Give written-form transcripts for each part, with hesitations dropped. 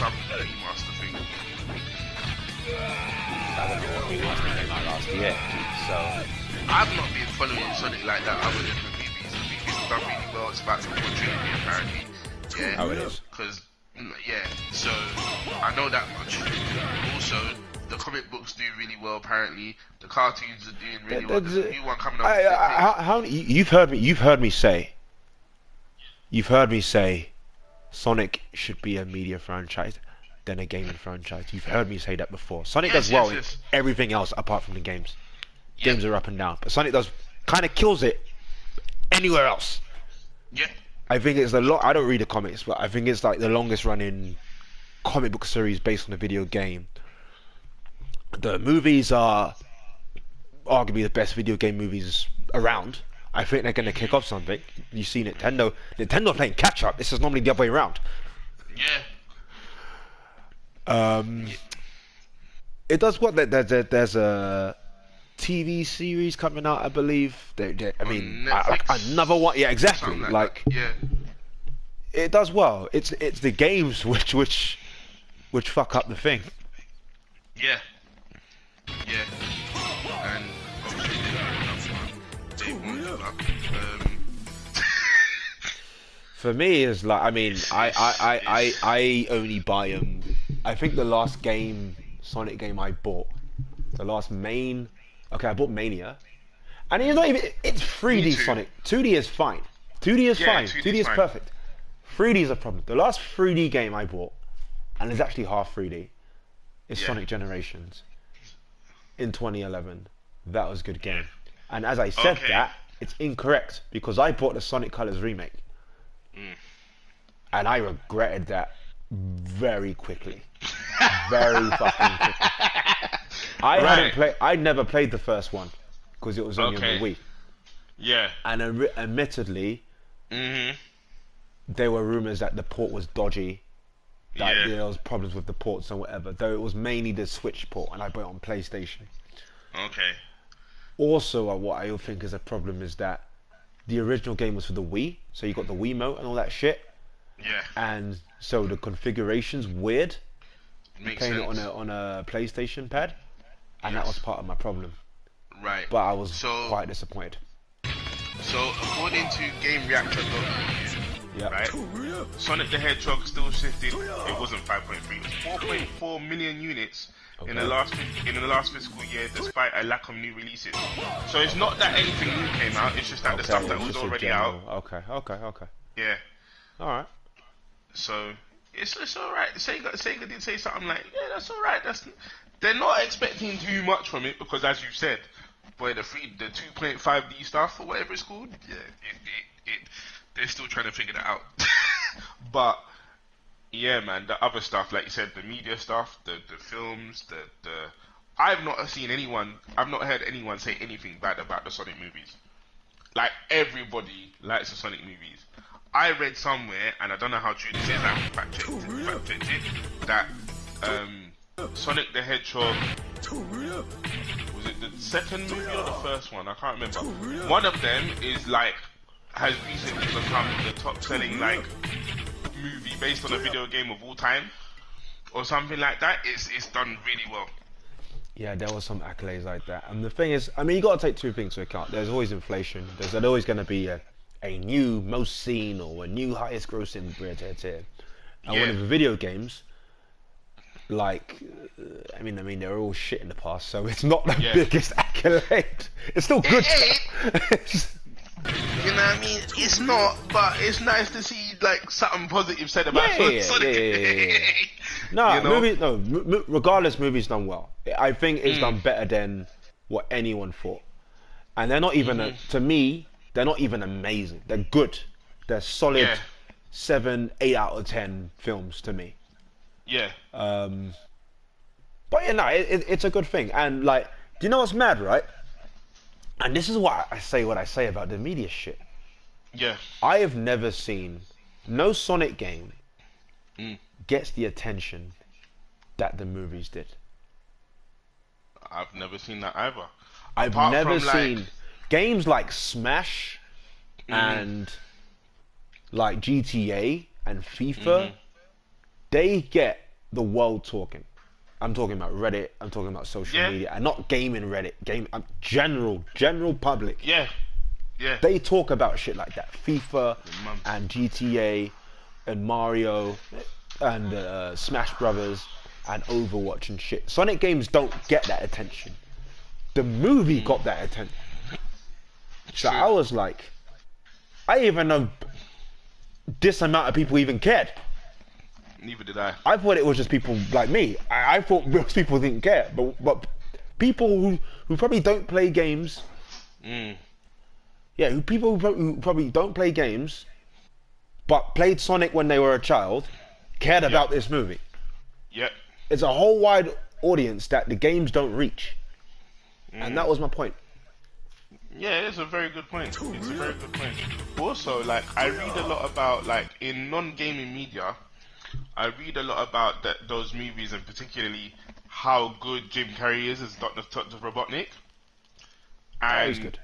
some remaster thing. I don't know what remaster came out last year. So I've not been following Sonic like that other than the movies. The movies have done really well. It's about to be on Trinity apparently. Yeah. oh, it is. Because, yeah, so I know that much. Also, the comic books do really well apparently. The cartoons are doing really well. There's a new one coming up. You've heard me say Sonic should be a media franchise than a gaming franchise. You've heard me say that before. Sonic does well in everything else apart from the games. Games are up and down, but Sonic does kind of kills it anywhere else. Yeah. I think it's I don't read the comics, but I think it's like the longest running comic book series based on a video game. The movies are arguably the best video game movies around. I think they're going to kick off something. You see Nintendo playing catch up. This is normally the other way around. Yeah. It does what? There's a TV series coming out, I believe. I mean, another one. Yeah, exactly. Like yeah. It does well. It's the games which fuck up the thing. Yeah. Yeah. And obviously they won't give up. For me, is like, I mean, I only buy them. I think the last Sonic game I bought, the last main. Okay, I bought Mania, and it's not even. It's 3D Sonic. 2D is fine. 2D is fine. 2D is perfect. 3D is a problem. The last 3D game I bought, and it's actually half 3D, is Sonic Generations. In 2011, that was a good game. And as I said that, it's incorrect because I bought the Sonic Colors remake, and I regretted that very quickly. Very fucking quickly. I'd never played the first one because it was only on the Wii. Yeah. And admittedly, there were rumors that the port was dodgy. That there was problems with the ports and whatever. Though it was mainly the Switch port, and I bought it on PlayStation. Okay. Also, what I think is a problem is that the original game was for the Wii, so you got the Wiimote and all that shit. Yeah. And so the configuration's weird. Makes playing sense. it on a PlayStation pad, and that was part of my problem. Right. But I was quite disappointed. So according to GameReactor.eu, right, Sonic the Hedgehog still shifted. It wasn't 5.3. It was 4.4 million units in the last fiscal year, despite a lack of new releases. So it's not that anything new came out. It's just that the stuff that was already out. Okay. Yeah. All right. So it's all right. Sega did say something like, yeah, that's all right. They're not expecting too much from it because, as you said, boy, the 2.5D stuff or whatever it's called, yeah, they're still trying to figure that out. But yeah, man, the other stuff, like you said, the media stuff, the films, I've not heard anyone say anything bad about the Sonic movies. Like, everybody likes the Sonic movies. I read somewhere, and I don't know how true this is, I haven't fact checked it, that Sonic the Hedgehog, was it the second movie or the first one? I can't remember. One of them is like, has recently become the top selling like movie based on a video game of all time, or something like that. It's done really well. Yeah, there was some accolades like that. And the thing is, I mean, you got to take two things into account. There's always inflation. There's always going to be a new most seen or a new highest grossing tier. And one of the video games, like, I mean, they're all shit in the past, so it's not the biggest accolade. It's still good stuff. You know what I mean? It's not, but it's nice to see like something positive said about Sonic. No, you know? Regardless, movies done well. I think it's done better than what anyone thought. And they're not even, to me, they're not even amazing. They're good. They're solid 7, 8 out of 10 films to me. Yeah. But yeah, no, it's a good thing. And like, do you know what's mad, right? And this is what I say about the media shit. Yeah. I have never seen no Sonic game gets the attention that the movies did. I've never seen that either. I've never seen games like Smash and like GTA and FIFA. They get the world talking. I'm talking about Reddit. I'm talking about social Yeah. media, and not gaming Reddit. General public. Yeah. Yeah. They talk about shit like that. FIFA Mum. and GTA and Mario and Smash Brothers and Overwatch and shit. Sonic games don't get that attention. The movie got that attention. So True. I was like, I didn't even know this amount of people even cared. Neither did I. I thought it was just people like me. I thought most people didn't care, but people who probably don't play games, people who probably don't play games, but played Sonic when they were a child, cared about this movie. Yep. It's a whole wide audience that the games don't reach, and that was my point. Yeah, it's a very good point. It's a very good point. Also, like, I read a lot about, like, in non-gaming media, I read a lot about those movies, and particularly how good Jim Carrey is as Dr. Robotnik. That And is good.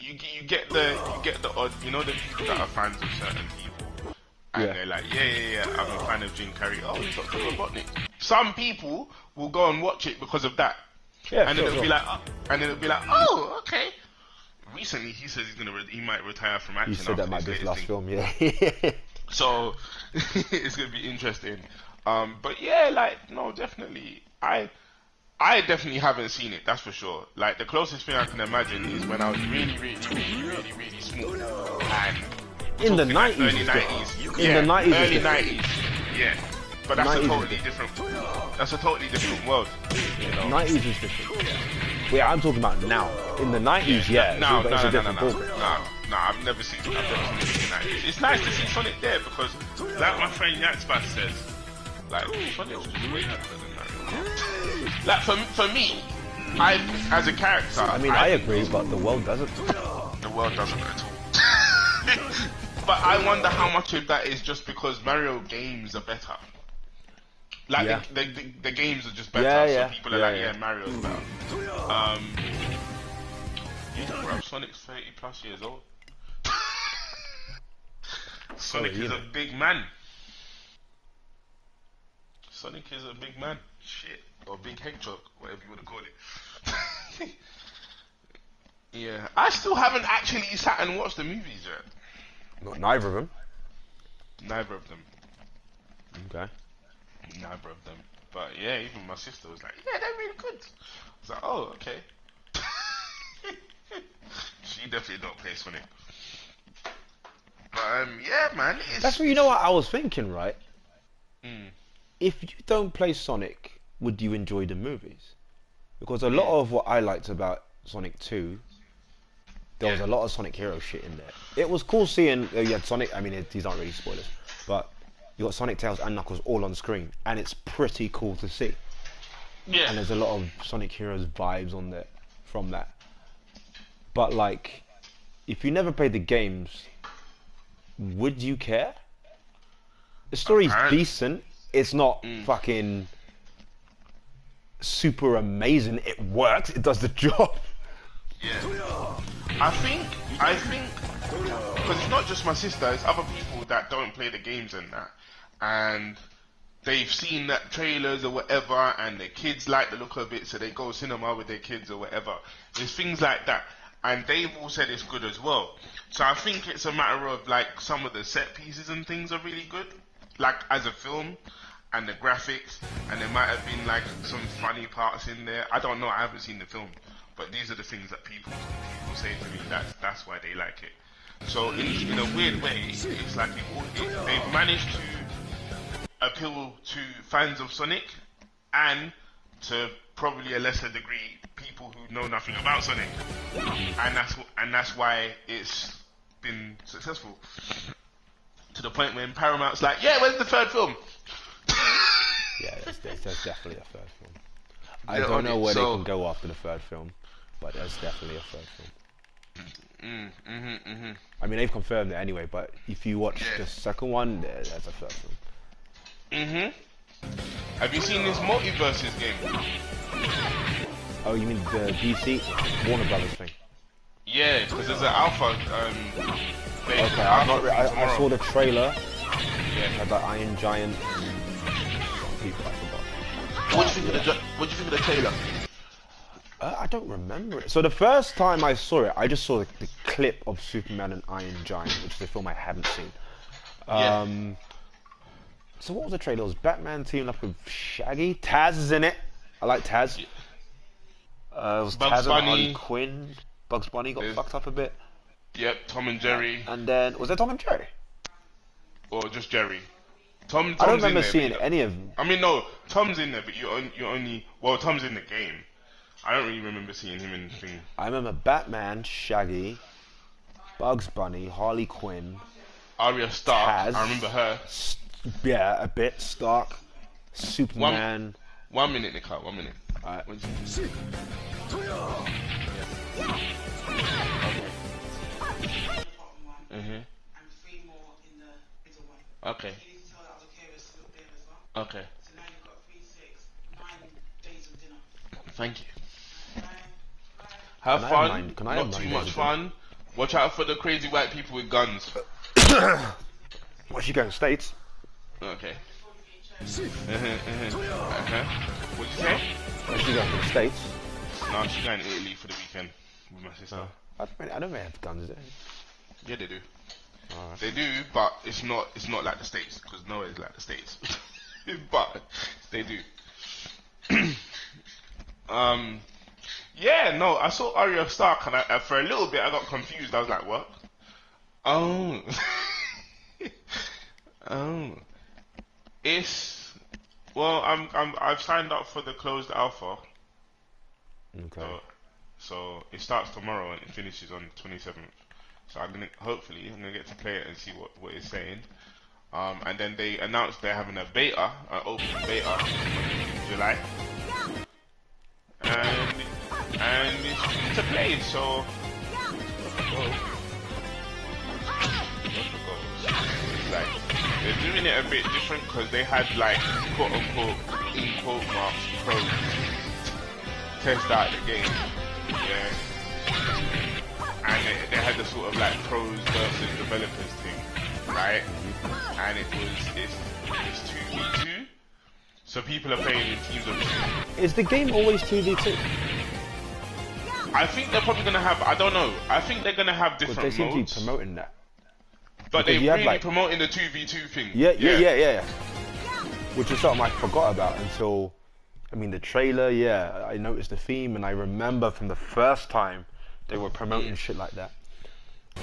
you get the odd, you know, the people that are fans of certain people, and Yeah. they're like, yeah, I'm a fan of Jim Carrey. Oh, he's Dr. Robotnik. Some people will go and watch it because of that, Yeah, and sure, then it'll sure. be like, oh, okay. Recently, he says he might retire from acting. You said that after might this be his latest last thing. film, yeah. So it's gonna be interesting. But yeah, like, no, definitely. I definitely haven't seen it. That's for sure. Like, the closest thing I can imagine is when I was really small, and In the talking like 90s, early it's 90s. different. Yeah, In the 90s, it's early different. 90s. Yeah, but that's 90s a is totally different. different. That's a totally different world. You know. 90s is different. Yeah, I'm talking about now. In the 90s, yeah, No, it's a different ballgame. no, I've never seen it in the 90s. It's nice to see Sonic there because, like my friend Yatspa says, like, Sonic's just way better than Mario. Like, for me, as a character, I mean, I agree, but the world doesn't. the world doesn't at all. But I wonder how much of that is just because Mario games are better. Like, Yeah. the games are just better, Yeah, so people are like, Mario's better. Yeah, bro, Sonic's 30 plus years old. Sonic is a big man. Sonic is a big man. Shit. Or big hedgehog, whatever you want to call it. Yeah. I still haven't actually sat and watched the movies yet. Neither of them. Neither of them. Okay. Neither of them. But yeah, even my sister was like, yeah, they're really good. I was like, oh, okay. She definitely don't play Sonic. But yeah, man. That's what, you know what I was thinking, right? Mm. If you don't play Sonic, would you enjoy the movies? Because a lot of what I liked about Sonic 2, there was a lot of Sonic Hero shit in there. It was cool seeing you had Sonic. I mean, these aren't really spoilers, but you got Sonic, Tails, and Knuckles all on screen, and it's pretty cool to see. Yeah. And there's a lot of Sonic Heroes vibes on there from that. But like, if you never played the games, would you care? The story's decent. It's not fucking super amazing. It works. It does the job. Yeah. I think, because it's not just my sister, it's other people that don't play the games and that, and they've seen that trailers or whatever, and their kids like the look of it, so they go cinema with their kids or whatever. There's things like that, and they've all said it's good as well. So I think it's a matter of, like, some of the set pieces and things are really good, like as a film, and the graphics, and there might have been like some funny parts in there. I don't know, I haven't seen the film, but these are the things that people say to me. That's why they like it. So in a weird way, it's like they've managed to appeal to fans of Sonic, and to probably a lesser degree people who know nothing about Sonic, and that's why it's been successful. To the point when Paramount's like, yeah, where's the third film? Yeah, there's definitely a third film. I Yeah, don't know where they so- can go after the third film, but there's definitely a third film. I mean, they've confirmed it anyway, but if you watch Yeah. the second one, there's a third film. Have you seen this Multiverses game? Oh, you mean the DC Warner Brothers thing? Yeah, because there's an alpha. Okay, I saw the trailer. Yeah. Had that Iron Giant. people. I forgot. What do you think of the trailer? I don't remember it. So the first time I saw it, I just saw the clip of Superman and Iron Giant, which is a film I haven't seen. Yeah. So what was the trailer? It was Batman teaming up with Shaggy. Taz is in it. I like Taz. It was Bugs Taz Bunny. and Harley Quinn. Bugs Bunny got fucked up a bit. Yep, Tom and Jerry. And then was there Tom and Jerry? Or just Jerry? Tom's I don't in remember there, seeing but you any of them. I mean, no, Tom's in there, but you only. Well, Tom's in the game. I don't really remember seeing him in the thing. I remember Batman, Shaggy, Bugs Bunny, Harley Quinn, Arya Stark. Taz. I remember her. Yeah, a bit. Stark, Superman. 1 minute, Nick. 1 minute. Alright. What did you think? And 3 more in the middle one. Okay. You need to tell the other carers to look there as well. Okay. So now you've got 3, 6, 9 days of dinner. Thank you. Bye. Have Can I have fun. mine? Can I Not have too mine, much David? fun. Watch out for the crazy white people with guns. What's she going States? Okay. What'd you say? What's she going to the States? No, she's going to Italy for the weekend with my sister. I don't really have guns, do they? Yeah, they do. Alright. They do, but it's not like the States, because nowhere's like the States. But they do. Yeah, no, I saw Arya Stark, and for a little bit I got confused. I was like, what? Oh. Oh. It's well, I've signed up for the closed alpha. Okay. So it starts tomorrow and it finishes on the 27th. So I'm gonna get to play it and see what it's saying. And then they announced they're having a beta, an open beta in July. And it's to play, so like they're doing it a bit different because they had like quote unquote in quote marks pros test out the game, yeah, and they had the sort of like pros versus developers thing, right? And it's 2v2, so people are playing in teams of 2. Is the game always 2v2? I think they're probably gonna have, I don't know, I think they're gonna have Because different they seem to be modes, promoting that. but they're because you have, really like- promoting the 2v2 thing. Yeah. Which is something I forgot about until, I mean, the trailer. Yeah, I noticed the theme, and I remember from the first time they were promoting shit like that. Yeah,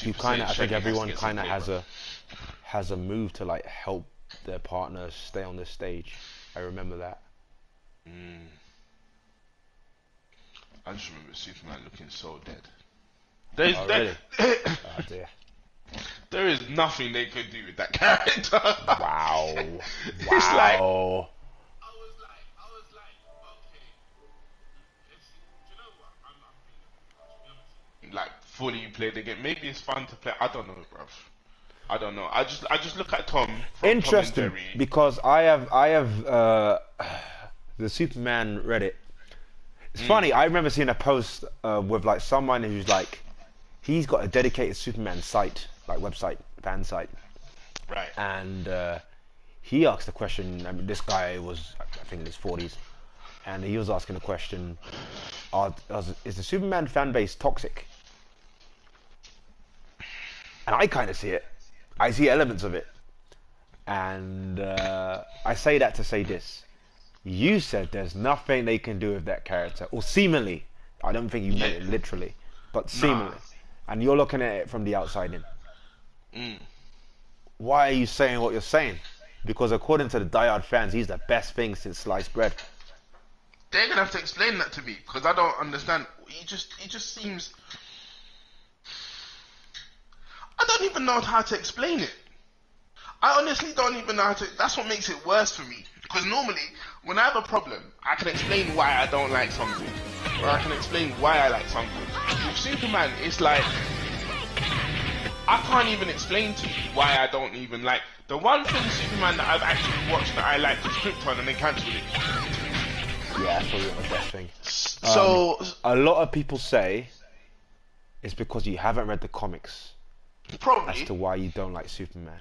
You kind of, I think everyone kind of has a move to like help their partner stay on the stage. I remember that. I just remember Superman looking so dead. There's Oh, really? Oh dear. there is nothing they could do with that character. Wow. It's like- Wow. I was like, okay, you know what? Like fully play the game. Maybe it's fun to play. I don't know, bruv. I don't know. I just look at Tom. From Interesting, Tom and Jerry. because I have the Superman Reddit. It's funny. I remember seeing a post with like someone who's like, he's got a dedicated Superman site, like website, fan site, Right. and he asked a question. I mean, this guy was, I think, in his 40s, and he was asking a question: is the Superman fan base toxic? And I kind of see it. I see elements of it, and I say that to say this. You said there's nothing they can do with that character, or seemingly. I don't think you meant it literally, but seemingly. And you're looking at it from the outside in. Why are you saying what you're saying? Because according to the diehard fans, he's the best thing since sliced bread. They're gonna have to explain that to me because I don't understand. He just seems. I don't even know how to explain it. I honestly don't even know how to. That's what makes it worse for me. Because normally, when I have a problem, I can explain why I don't like something, or I can explain why I like something. With Superman, it's like I can't even explain to you why I don't even like. The one thing Superman that I've actually watched that I liked is Krypton, and they cancelled it. Yeah, that's probably the best thing. So A lot of people say it's because you haven't read the comics as probably to why you don't like Superman.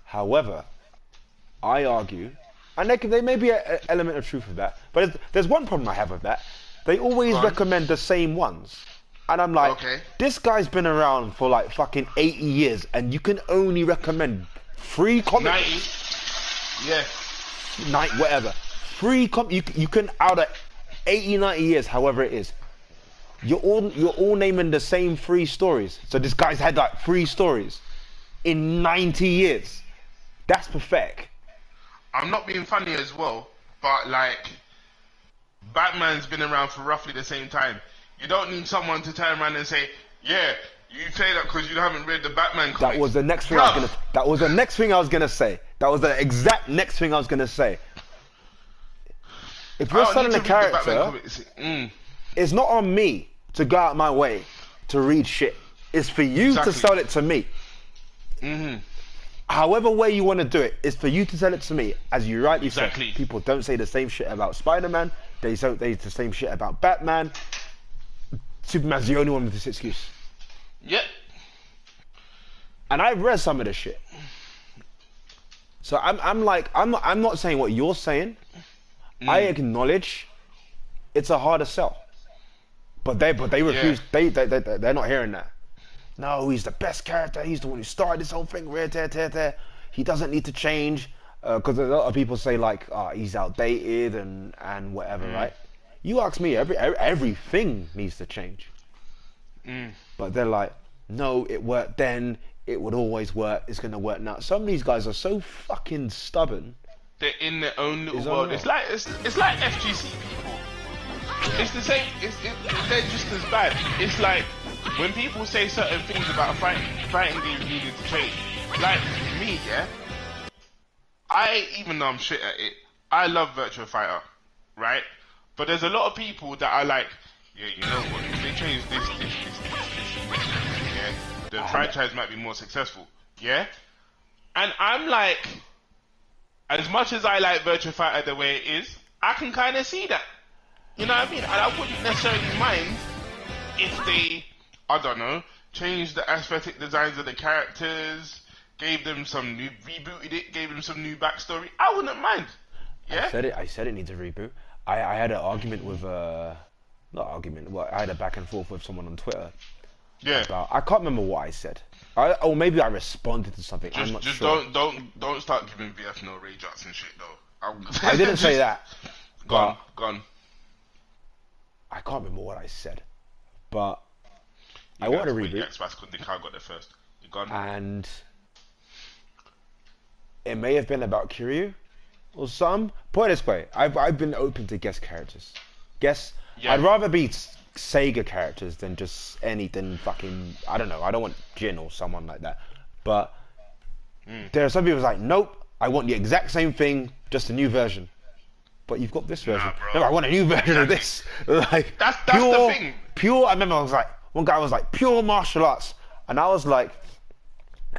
However, I argue, and there may be an element of truth with that, but there's one problem I have with that. They always Go on. recommend the same ones. And I'm like, Okay. this guy's been around for like fucking 80 years, and you can only recommend free comic 90. Yeah. night, whatever. You can, out of 80, 90 years, however it is, you're all naming the same 3 stories. So this guy's had like 3 stories in 90 years. That's pathetic. I'm not being funny as well, but like, Batman's been around for roughly the same time. You don't need someone to turn around and say, yeah, you say that because you haven't read the Batman comics. That was the next thing I was gonna say. That was the exact next thing I was gonna say. If you're selling a character, it's not on me to go out my way to read shit. It's for you to sell it to me. However way you want to do it, it's for you to sell it to me. As you rightly said, people don't say the same shit about Spider-Man. They say the same shit about Batman. Superman's the only one with this excuse. Yep. And I've read some of this shit. So I'm not saying what you're saying. I acknowledge it's a harder sell. But they refuse. They're not hearing that. No, he's the best character. He's the one who started this whole thing. He doesn't need to change. Because a lot of people say like, he's outdated and whatever, right? You ask me, everything needs to change. But they're like, no, it worked then. It would always work. It's gonna work now. Some of these guys are so fucking stubborn. They're in their own little world. It's like FGC people. It's the same. They're just as bad. It's like when people say certain things about fighting games needed to change. Like me, yeah. Even though I'm shit at it, I love Virtua Fighter, right? But there's a lot of people that are like, yeah, you know what? If they change this, yeah, the franchise might be more successful, yeah. And I'm like, as much as I like Virtua Fighter the way it is, I can kind of see that. You know what I mean? And I wouldn't necessarily mind if they, I don't know, changed the aesthetic designs of the characters, gave them some new, rebooted it, gave them some new backstory. I wouldn't mind. Yeah. I said it needs a reboot. I had an argument with I had a back and forth with someone on Twitter. Yeah. I can't remember what I said. Or maybe I responded to something. I'm not sure. Don't start giving VF no rage arts and shit though. I didn't say that. Gone. I can't remember what I said, but I wanted a reboot. Yes, I got there first. You gone? And it may have been about Kiryu or some. Put it this way, I've been open to guest characters. Yeah. I'd rather be Sega characters than just anything fucking, I don't know, I don't want Jin or someone like that. But there are some people like, nope, I want the exact same thing, just a new version. But you've got this version. No, I want a new version of this. Like that's the thing. Pure. I remember one guy was like pure martial arts, and I was like,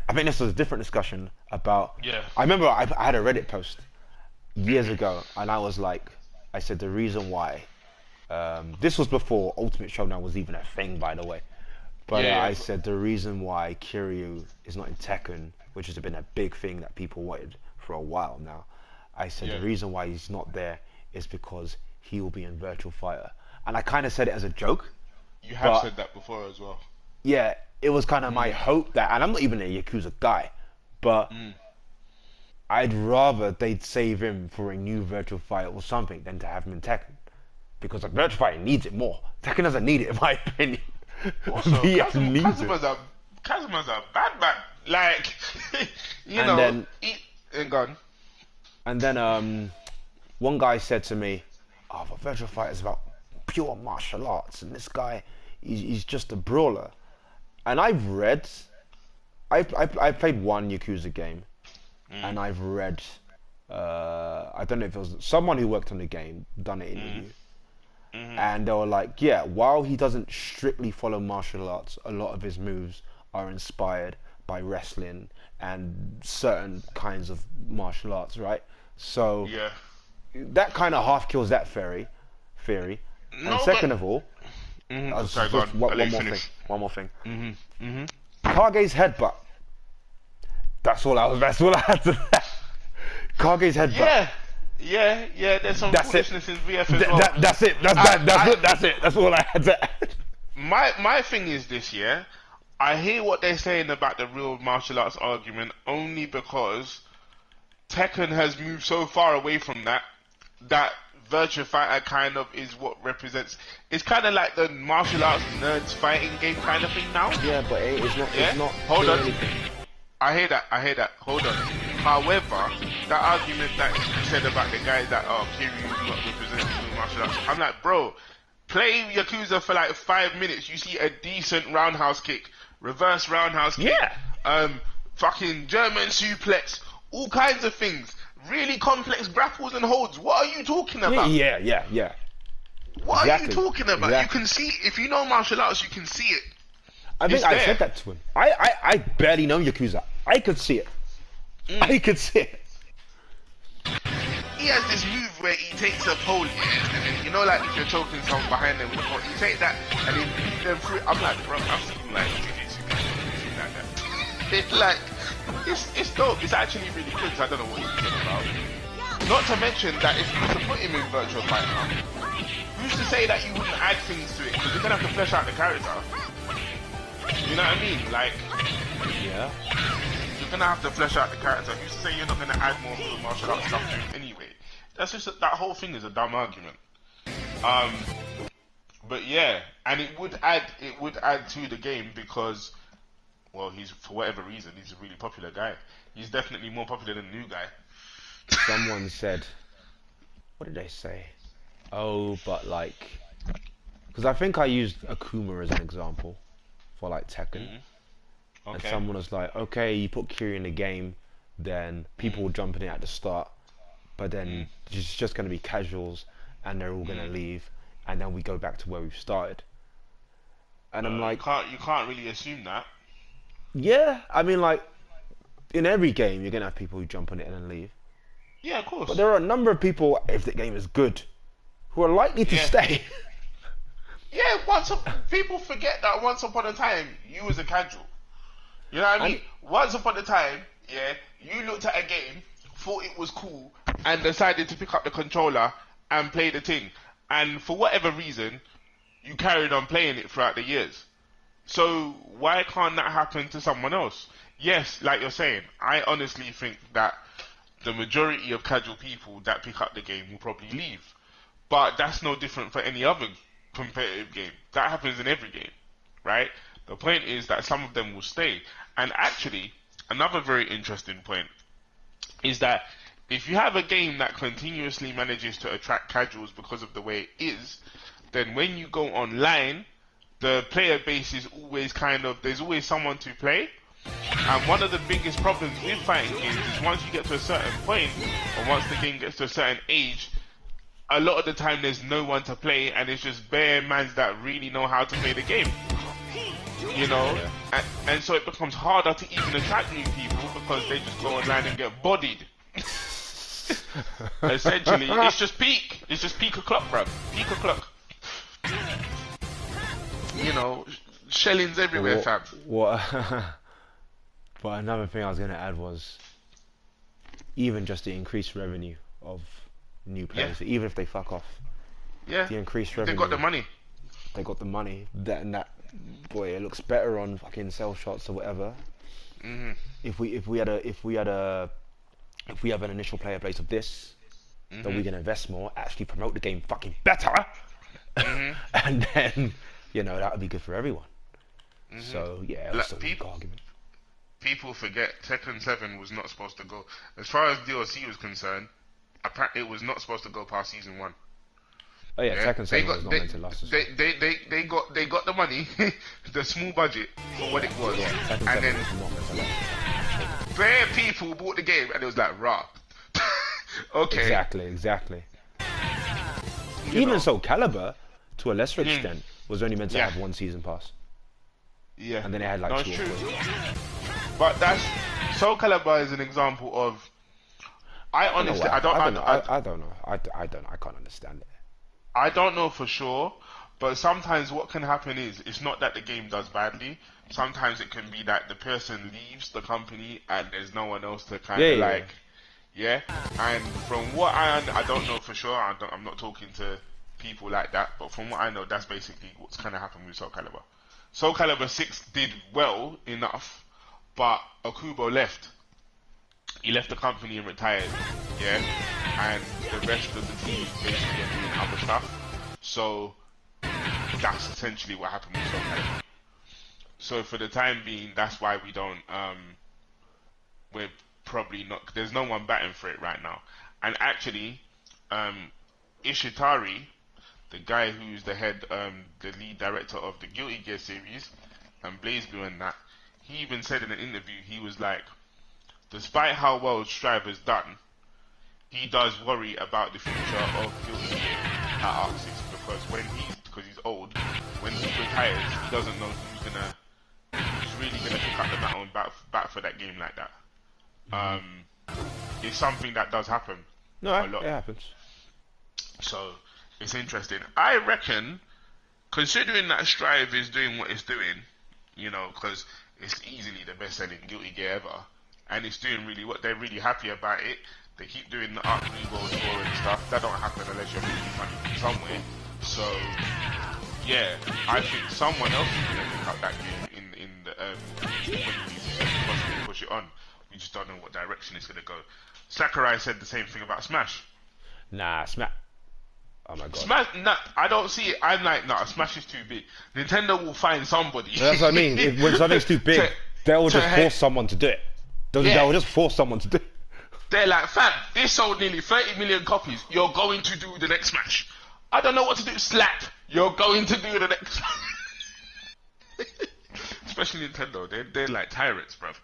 I think this was a different discussion about. Yeah. I remember I had a Reddit post years ago, and I was like, I said the reason why. This was before Ultimate Showdown was even a thing, by the way. But I said the reason why Kiryu is not in Tekken, which has been a big thing that people wanted for a while now. I said the reason why he's not there is because he will be in Virtual Fighter. And I kind of said it as a joke. You have said that before as well. Yeah, it was kind of my hope that, and I'm not even a Yakuza guy, but I'd rather they'd save him for a new Virtual Fighter or something than to have him in Tekken. Because a Virtual Fighter needs it more. Tekken doesn't need it, in my opinion. Also, Kazuma's a bad man. Like, you know, then, and gone. And then one guy said to me, "Oh, but Virtual Fighter is about pure martial arts, and this guy, he's just a brawler." And I've played one Yakuza game, and I've read, I don't know if it was someone who worked on the game, done an interview, and they were like, yeah, while he doesn't strictly follow martial arts, a lot of his moves are inspired by wrestling and certain kinds of martial arts, right? So that kind of half kills that theory. And second of all, sorry, go on. One more thing. Kage's headbutt. That's all I had to say. Kage's headbutt. Yeah. There's some That's it. foolishness in VF as well. That's it. That's it. That's all I had to add. My thing is this, yeah. I hear what they're saying about the real martial arts argument only because Tekken has moved so far away from that Virtua Fighter kind of is what represents. It's kind of like the martial arts nerds fighting game kind of thing now. Yeah, but it's not. Yeah? It's not. Hold on. anything. I hear that. Hold on. However, that argument that you said about the guys that Kiryu not representing martial arts, I'm like, bro, play Yakuza for like 5 minutes. You see a decent roundhouse kick, reverse roundhouse kick, fucking German suplex, all kinds of things. Really complex grapples and holds. What are you talking about? Yeah. What Exactly. are you talking about? Exactly. You can see, if you know martial arts, you can see it. I think It's I there. said that to him. I barely know Yakuza. I could see it. I could see it. He has this move where he takes a pole, yeah, and then, you know, like if you're choking someone behind them with a pole, he take that and then beat them through. I'm like, bro, I've seen like jiu-jitsu like that. It's like, it's dope. It's actually really good. So I don't know what he's talking about. Not to mention that if you were to put him in Virtua Fighter, who's to say that you wouldn't add things to it? Because you're gonna have to flesh out the character. You know what I mean? Like, Yeah. you're gonna have to flesh out the character. Who's to say you're not gonna add more of the martial arts stuff to him anyway? That's just that whole thing is a dumb argument. But yeah, and it would add to the game because, well, he's, for whatever reason, he's a really popular guy. He's definitely more popular than the new guy. Someone said, what did they say? Oh, but like, because I think I used Akuma as an example for like Tekken. And Okay. someone was like, okay, you put Kiryu in the game, then people will jump in it at the start, but then it's just going to be casuals and they're all going to leave, and then we go back to where we've started. And I'm like, you can't really assume that. yeah, I mean, like, in every game, you're going to have people who jump on it and then leave. Yeah, of course. But there are a number of people, if the game is good, who are likely to Yeah. stay. Yeah, people forget that once upon a time you was a casual. You know what I mean? Once upon a time, yeah, you looked at a game, thought it was cool, and decided to pick up the controller and play the thing. And for whatever reason, you carried on playing it throughout the years. So why can't that happen to someone else? Yes, like you're saying, I honestly think that the majority of casual people that pick up the game will probably leave. But that's no different for any other competitive game. That happens in every game, right? The point is that some of them will stay. And actually, another very interesting point is that if you have a game that continuously manages to attract casuals because of the way it is, then when you go online, the player base is always there's always someone to play. And one of the biggest problems with fighting games is once you get to a certain point, or once the game gets to a certain age, a lot of the time there's no one to play, and it's just bare mans that really know how to play the game. You know? And so it becomes harder to even attract new people because they just go online and get bodied. Essentially, it's just peak. It's just peak o'clock, bruv. Peak o'clock. You know, shellings everywhere, fam. What? But another thing I was going to add was even just the increased revenue of new players, even if they fuck off. Yeah, The increased they revenue. got the money. They got the money. That boy, it looks better on fucking sell shots or whatever. Mhm. If we have an initial player base of this, then we can invest more, actually promote the game fucking better, and then that would be good for everyone. So yeah, Like, it's a weak argument. People forget Tekken 7 was not supposed to go. As far as DLC was concerned, apparently it was not supposed to go past season 1. Oh yeah, Yeah, Tekken 7 was not meant to last as long. they got the money, the small budget for what it was, Yeah, Tekken 7 and then was not meant to last. bare people bought the game, and it was like raw. Okay, Exactly. you Even know. so, Caliber, to a lesser extent, was only meant to Yeah. have one season pass, Yeah, and then it had like no, two it's or true. three. But that's Soul Calibur is an example of. I honestly, I don't know. I don't know. I can't understand it. I don't know for sure, but sometimes what can happen is it's not that the game does badly. Sometimes it can be that the person leaves the company and there's no one else to kind of Yeah. like, Yeah, and from what I don't know for sure. I'm not talking to people like that, but from what I know, that's basically what's kind of happened with Soul Calibur. Soul Calibur 6 did well enough, but Okubo left. He left the company and retired. Yeah, and the rest of the team basically are doing other stuff. So that's essentially what happened with Soul Calibur. So for the time being, that's why we don't. We're probably not. There's no one batting for it right now. And actually, Ishitari, the guy who's the lead director of the Guilty Gear series, and BlazBlue and that, he even said in an interview, he was like, despite how well Strive has done, he does worry about the future of Guilty Gear at Arc 6 because he's old. When he retires, he doesn't know who's really gonna pick up the baton and bat for that game like that. It's something that does happen No, a lot. it happens. So it's interesting. I reckon, considering that Strive is doing what it's doing, you know, because it's easily the best-selling Guilty Gear ever, and it's doing really what they're really happy about it. They keep doing the Arc Reworld tour and stuff. That don't happen unless you're making money from somewhere. So yeah, I think someone else is gonna pick up that game in the possibly push it on. We just don't know what direction it's gonna go. Sakurai said the same thing about Smash. Nah, Smash. Oh my god. Smash, nah, I don't see it. I'm like, nah, Smash is too big. Nintendo will find somebody. That's what I mean. When something's too big, they'll just force someone to do it. They'll just force someone to do it. They're like, fam, this sold nearly 30 million copies. You're going to do the next Smash. I don't know what to do. Slap. You're going to do the next. Especially Nintendo. They're like tyrants, bruv.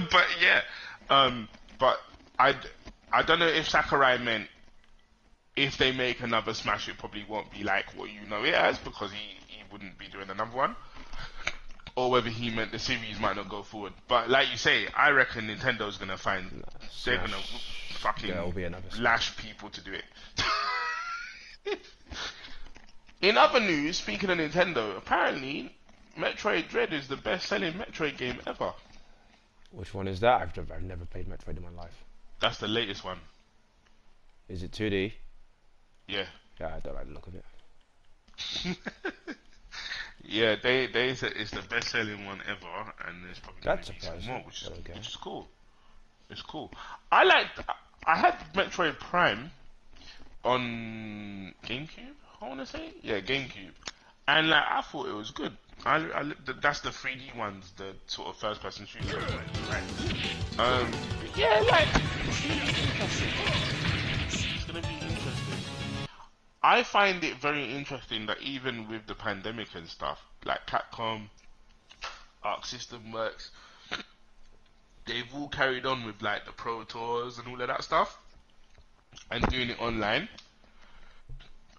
But yeah, but I don't know if Sakurai meant if they make another Smash, it probably won't be like what you know it as, because he wouldn't be doing another one. Or whether he meant the series might not go forward. But like you say, I reckon Nintendo's gonna find they're gonna fucking lash people to do it. In other news, speaking of Nintendo, apparently Metroid Dread is the best-selling Metroid game ever. Which one is that? I've never played Metroid in my life. That's the latest one. Is it 2D? Yeah. Yeah, I don't like the look of it. Yeah, they said it's the best-selling one ever, and there's probably That's gonna be surprising. some more, which is cool. It's cool. I had Metroid Prime on GameCube. I want to say, yeah, GameCube, and like I thought it was good. That's the 3D ones, the sort of first-person shooter, right? Yeah, like it's gonna be interesting. I find it very interesting that even with the pandemic and stuff, like Capcom, Arc System Works, they've all carried on with like the Pro Tours and all of that stuff, and doing it online.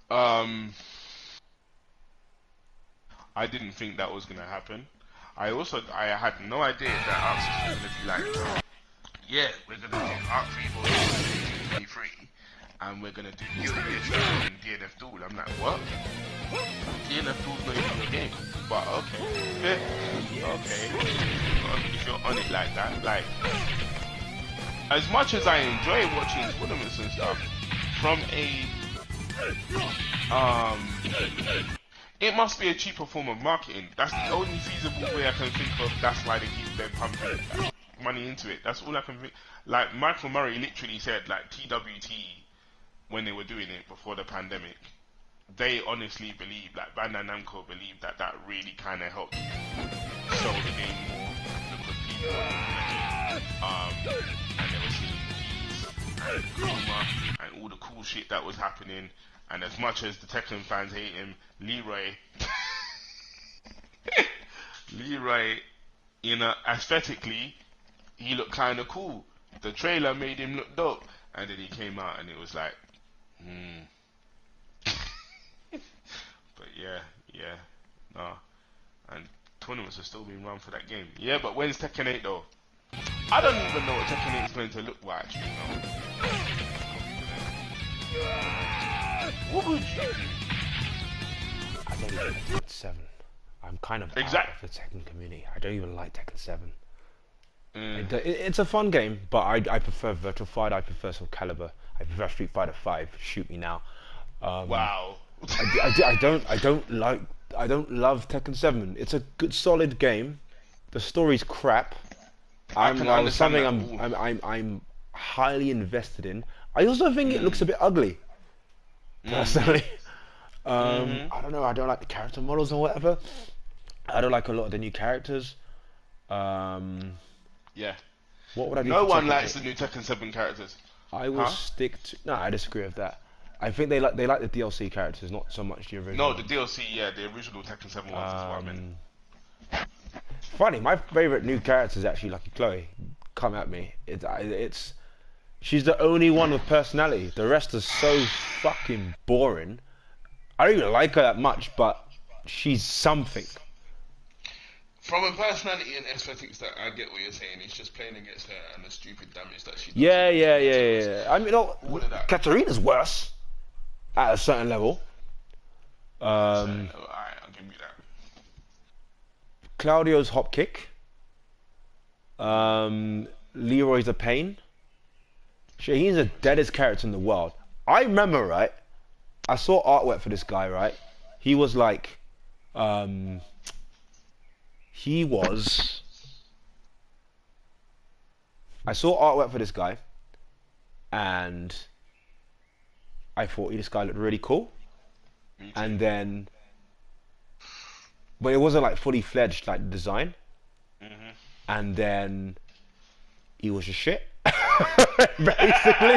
I didn't think that was gonna happen. I had no idea that Arc System was gonna be like, yeah, we're gonna do Arc Reworld 2023, and we're gonna do Guilty Gear Strive and DNF Duel. I'm like, what? DNF Duel's not even a game, but okay, yeah, okay. If you're on it like that, like, as much as I enjoy watching tournaments and stuff, from a it must be a cheaper form of marketing. That's the only feasible way I can think of. That's why they keep them pumping money into it. That's all I can think. Like Michael Murray literally said, like TWT, when they were doing it before the pandemic, they honestly believe, like Bandai Namco believed that really kind of helped sell the game more, because people were and they were seeing keys and Kuma and all the cool shit that was happening. And as much as the Tekken fans hate him, Leroy, you know, aesthetically, he looked kind of cool. The trailer made him look dope, and then he came out and it was like, But yeah, no. And tournaments are still being run for that game. Yeah, but when's Tekken 8 though? I don't even know what Tekken 8 is going to look like, actually, no. What would you do? I don't even like Tekken 7. I'm kind of out of the Tekken community. I don't even like Tekken 7. It's a fun game, but I prefer Virtual Fighter. I prefer Soul Calibur. I prefer Street Fighter 5. Shoot me now. Wow. I don't love Tekken 7. It's a good solid game. The story's crap. can understand Something that. I'm highly invested in. I also think it looks a bit ugly. Personally. I don't know. I don't like the character models or whatever. I don't like a lot of the new characters. Yeah. What would I do? No for one Tekken likes 8? the new Tekken 7 characters. I will Huh? stick to. No, I disagree with that. I think they like the DLC characters, not so much the original. No, the DLC, yeah, the original Tekken 7 ones is what I meant. Funny, my favorite new character is actually Lucky Chloe. Come at me. It's she's the only one with personality. The rest are so fucking boring. I don't even like her that much, but she's something. From a personality and aesthetics, that I get what you're saying. It's just playing against her and the stupid damage that she does. Yeah. I mean, no, All of that. Katarina's worse at a certain level. Alright, I'll give you that. Claudio's hop kick. Leroy's a pain. Shaheen's the deadest character in the world. I remember, right? I saw artwork for this guy, right? He was like, I saw artwork for this guy, and I thought this guy looked really cool. Me too. And then, but it wasn't like fully fledged like design. And then he was just shit. Basically,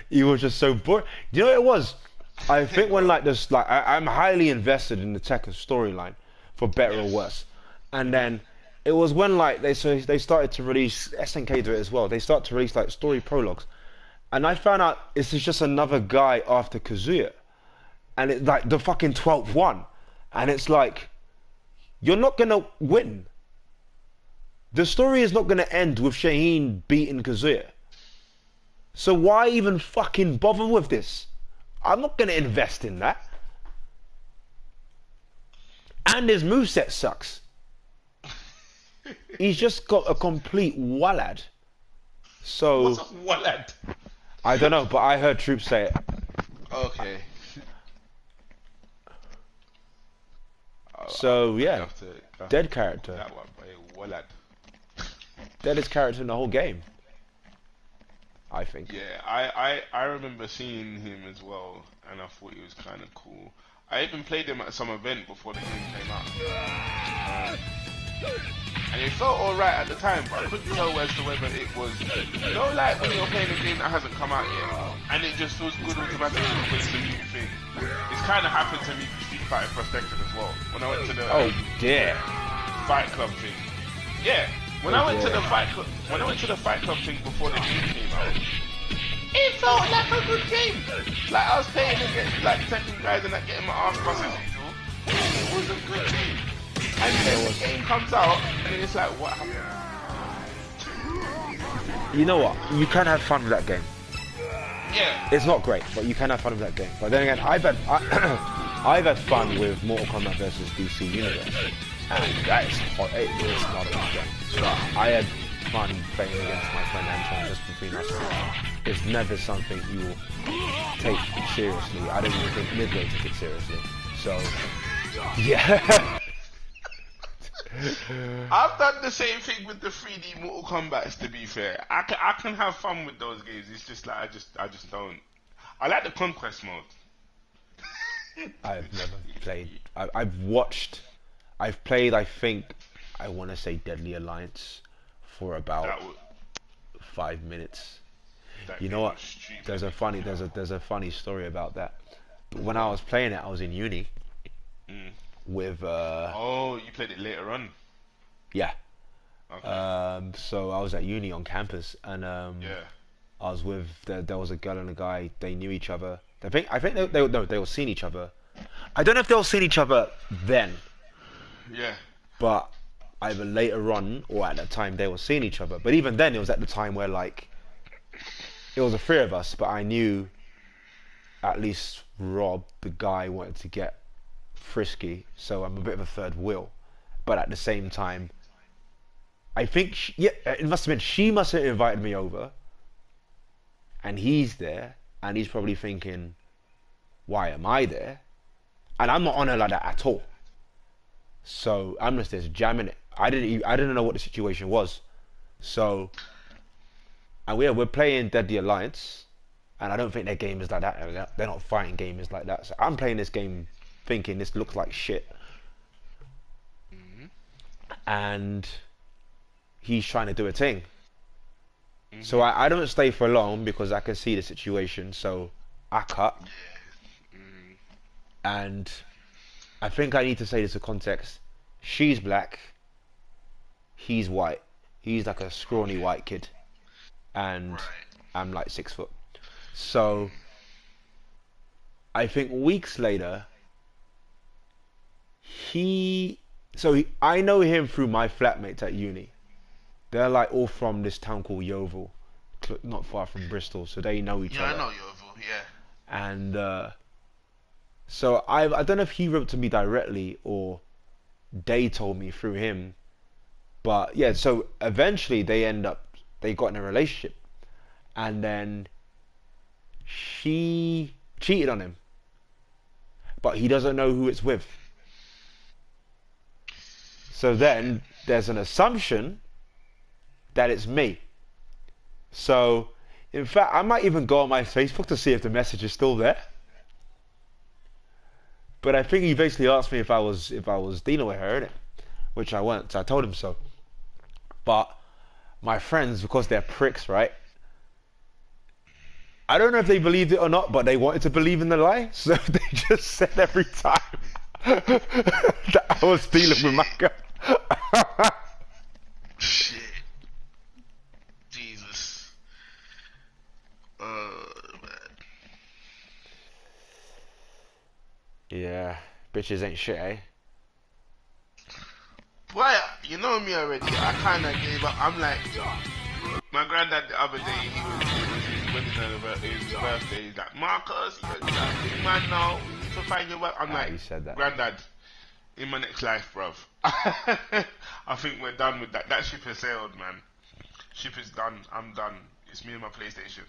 he was just so boring. You know what it was? I think when like this, like I'm highly invested in the Tekken storyline, for better or worse. And then it was when like they started to release SNK do it as well. They start to release like story prologues, and I found out this is just another guy after Kazuya, and it's like the fucking 12th one, and it's like you're not gonna win. The story is not gonna end with Shaheen beating Kazuya. So why even fucking bother with this? I'm not gonna invest in that. And his moveset sucks. He's just got a complete wallad. So What's up, Walad? I don't know, but I heard Troops say it. Okay. So yeah, Have to- dead character, That one, Walad. deadest character in the whole game. I think. Yeah, I remember seeing him as well, and I thought he was kind of cool. I even played him at some event before the game came out. And it felt alright at the time, but I couldn't tell as to whether it was, you know, like when you're playing a game that hasn't come out yet, and it just feels good automatically because it's a new thing. It's kind of happened to me with Street Fighter Prospection as well. When I went to the Oh dear. Fight Club thing. Yeah, when I went to the Fight Club, thing before the game came out, it felt like a good game. Like I was playing against like Tekken guys and like getting my ass bust as usual. It was a good game. And then the game comes out and then it's like, what happened? You know what? You can have fun with that game. Yeah. It's not great, but you can have fun with that game. But then again, I've had fun with Mortal Kombat versus DC Universe, and that is hot. It is not a good game. But I had fun playing against my friend Anton, just between us. It's never something you will take seriously. I don't even think Midway took it seriously. So, yeah. I've done the same thing with the 3D Mortal Kombat. To be fair, I can have fun with those games. It's just like I just don't. I like the conquest mode. I've never played. I've watched. I've played. I think I want to say Deadly Alliance for about That would, 5 minutes. that You know game what? was stupid. There's a funny story about that. When I was playing it, I was in uni with Oh, you played it later on. yeah. Okay. So I was at uni on campus, and Yeah. I was with there was a girl and a guy. They knew each other. I think they were seeing each other. I don't know if they were seeing each other then, Yeah. but either later on or at that time they were seeing each other. But even then, it was at the time where like it was the three of us, but I knew at least Rob, the guy, wanted to get frisky, so I'm a bit of a third wheel. But at the same time, I think yeah, it must have been she must have invited me over, and he's there, and he's probably thinking, why am I there? And I'm not on her like that at all. So I'm just there jamming it. I didn't know what the situation was. So and we're playing Deadly Alliance, and I don't think their game is like that. They're not fighting gamers like that. So I'm playing this game thinking this looks like shit. And he's trying to do a thing. So I don't stay for long because I can see the situation. So I cut. And I think I need to say this in context. She's black. He's white. He's like a scrawny white kid. And I'm like 6 foot. So I think weeks later, I know him through my flatmates at uni. They're like all from this town called Yeovil, not far from Bristol, so they know each other. Yeah, I know Yeovil, yeah. And so I don't know if he wrote to me directly or they told me through him. But yeah, so eventually they got in a relationship, and then she cheated on him, but he doesn't know who it's with. So then there's an assumption that it's me. So in fact, I might even go on my Facebook to see if the message is still there. But I think he basically asked me if I was dealing with her, innit? Which I weren't, so I told him so. But my friends, because they're pricks, right? I don't know if they believed it or not, but they wanted to believe in the lie, so they just said every time that I was dealing with my girl. Shit. Jesus. Man. Yeah, bitches ain't shit, eh? Boy, you know me already. I kind of gave up. I'm like, my granddad the other day, he was his birthday. He's like, Marcus, you're like, big man now. We need to find your work. I'm like, he said that. Granddad, in my next life, bruv. I think we're done with that. That ship has sailed, man. Ship is done. I'm done. It's me and my PlayStation.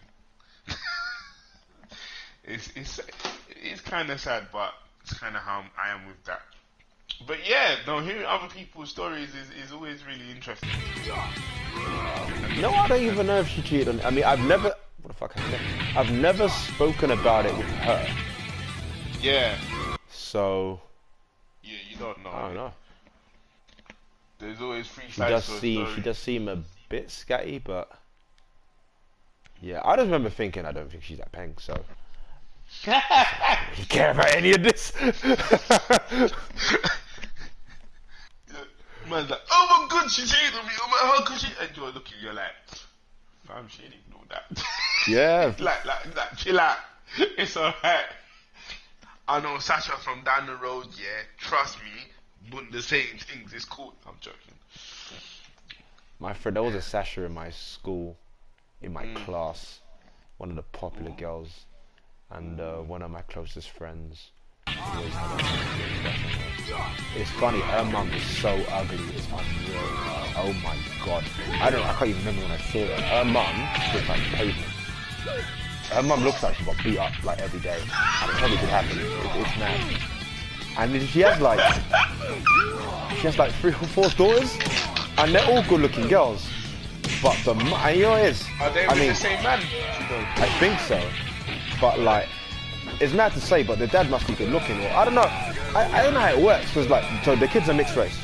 It's kind of sad, but it's kind of how I am with that. But yeah, no, hearing other people's stories is always really interesting. No, I don't even know if she cheated on. I mean, I've never. What the fuck? I've never spoken about it with her. Yeah. So. Yeah, you don't know. I don't know. There's always three sides to a story. She does seem a bit scatty, but yeah, I just remember thinking I don't think she's that peng, so. You care about any of this? Man's like, oh my god, she cheated on me. Oh my, how could she? And you're looking, you're like, fam, she didn't know that. Yeah. like, chill out. It's alright. I know Sasha from down the road, yeah. Trust me, but the same things. It's cool. I'm joking. My friend, there was a Sasha in my school, in my class, one of the popular girls, and one of my closest friends. Always had a it's funny, her mum is so ugly, it's unreal. Oh my god. I can't even remember when I saw her. Her mum looks like pavement. Her mum looks like she got beat up like every day. And it probably could happen. It's mad. And she has like 3 or 4 daughters, and they're all good looking girls. But and you know what it is? Are they the same man? I think so. But like, it's mad to say, but the dad must be good looking. Or I don't know. I don't know how it works, because like, so the kids are mixed race.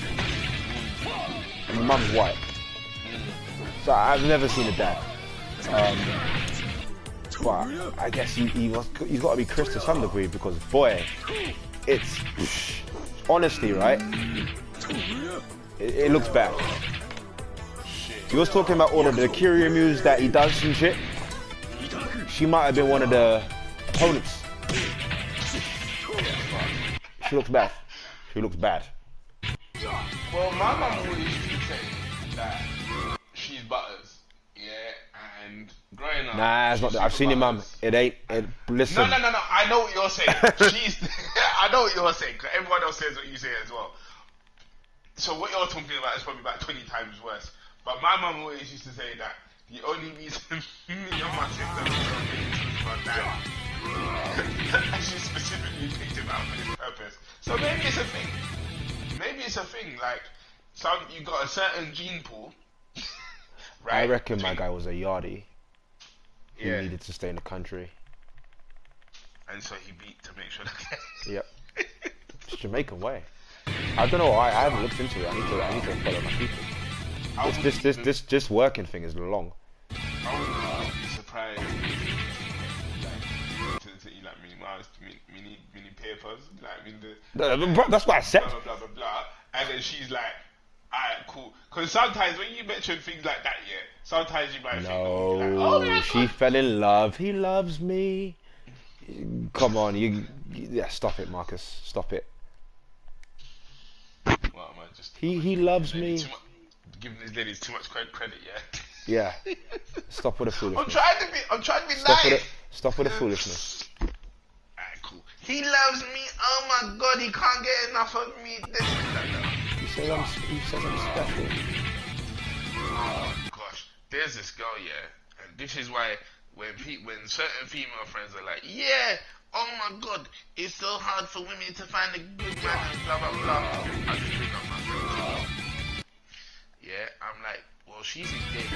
And the mum's white. So I've never seen a dad. But I guess he's got to be Chris to some degree, because boy, it's honestly, right? It looks bad. He was talking about all of the Kiryu moves that he does and shit. She might have been one of the opponents. She looks bad. She looks bad. Well, my mum always used to say that she's Butters, yeah, and growing up. Nah, it's not. I've seen your mum. It ain't. Listen. No. I know what you're saying. I know what you're saying. Cause everyone else says what you say as well. So what you're talking about is probably about 20 times worse. But my mum always used to say that the only reason me and my sister was my dad. And she specifically picked him out for this purpose. So maybe it's a thing. Maybe it's a thing. Like, you got a certain gene pool. Right? I reckon my guy was a yardie. He Yeah. needed to stay in the country. And so he beat to make sure that. Yep. It's Jamaican way. I don't know why. I haven't looked into it. I need to follow my people. This working thing is long. I wouldn't be surprised. Like mini papers. Like That's what I said. blah blah blah blah blah. And then she's like, alright, cool. Because sometimes when you mention things like that, yeah, sometimes you might think, oh, like, oh my she God. fell in love. He loves me. Come on, yeah, stop it, Marcus. Stop it. What am I just? He loves me. Giving these ladies too much credit, Yeah. Stop with the I'm foolishness. trying to be Stop with nice. it. Stop with the foolishness. Alright, cool. He loves me. Oh my God, he can't get enough of me. This and that. He says I'm special. Oh gosh, there's this girl, yeah, and this is why when certain female friends are like, yeah, oh my God, it's so hard for women to find a good man and blah blah blah. I just bring up my friends. Yeah, I'm like, well, she's engaged.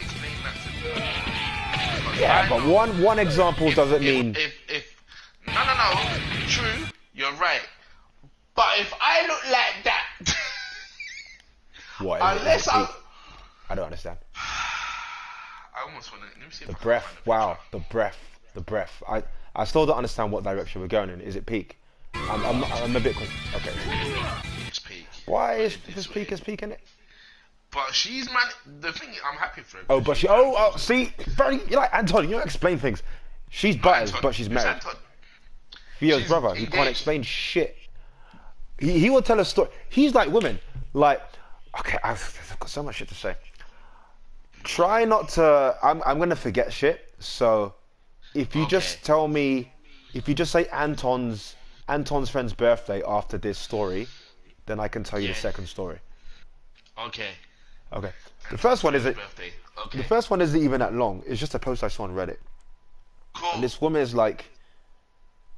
Explain that to me. Because Yeah, I but know one example doesn't mean. if no, true, you're right. But if I look like that, What? unless I don't understand. I almost want to. Let me see if The I can breath. find a Wow. picture. The breath. I still don't understand what direction we're going in. Is it peak? I'm a bit okay. It's peak. Why is This this way. peak is peaking it? But she's man. The thing is, I'm happy for her. Oh, but see, bro, you're like Anton. You don't explain things. She's butters, Anton, but she's Miss married. Anton. Theo's she's brother. He can't engaged. explain shit. He will tell a story. He's like women. Like, okay, I've got so much shit to say. Try not to. I'm gonna forget shit. So, if you just Okay. tell me, if you just say Anton's friend's birthday after this story, then I can tell you the Yeah. second story. Okay. Okay. The first one isn't. Birthday. Okay. The first one isn't even that long. It's just a post I saw on Reddit. Cool. And this woman is like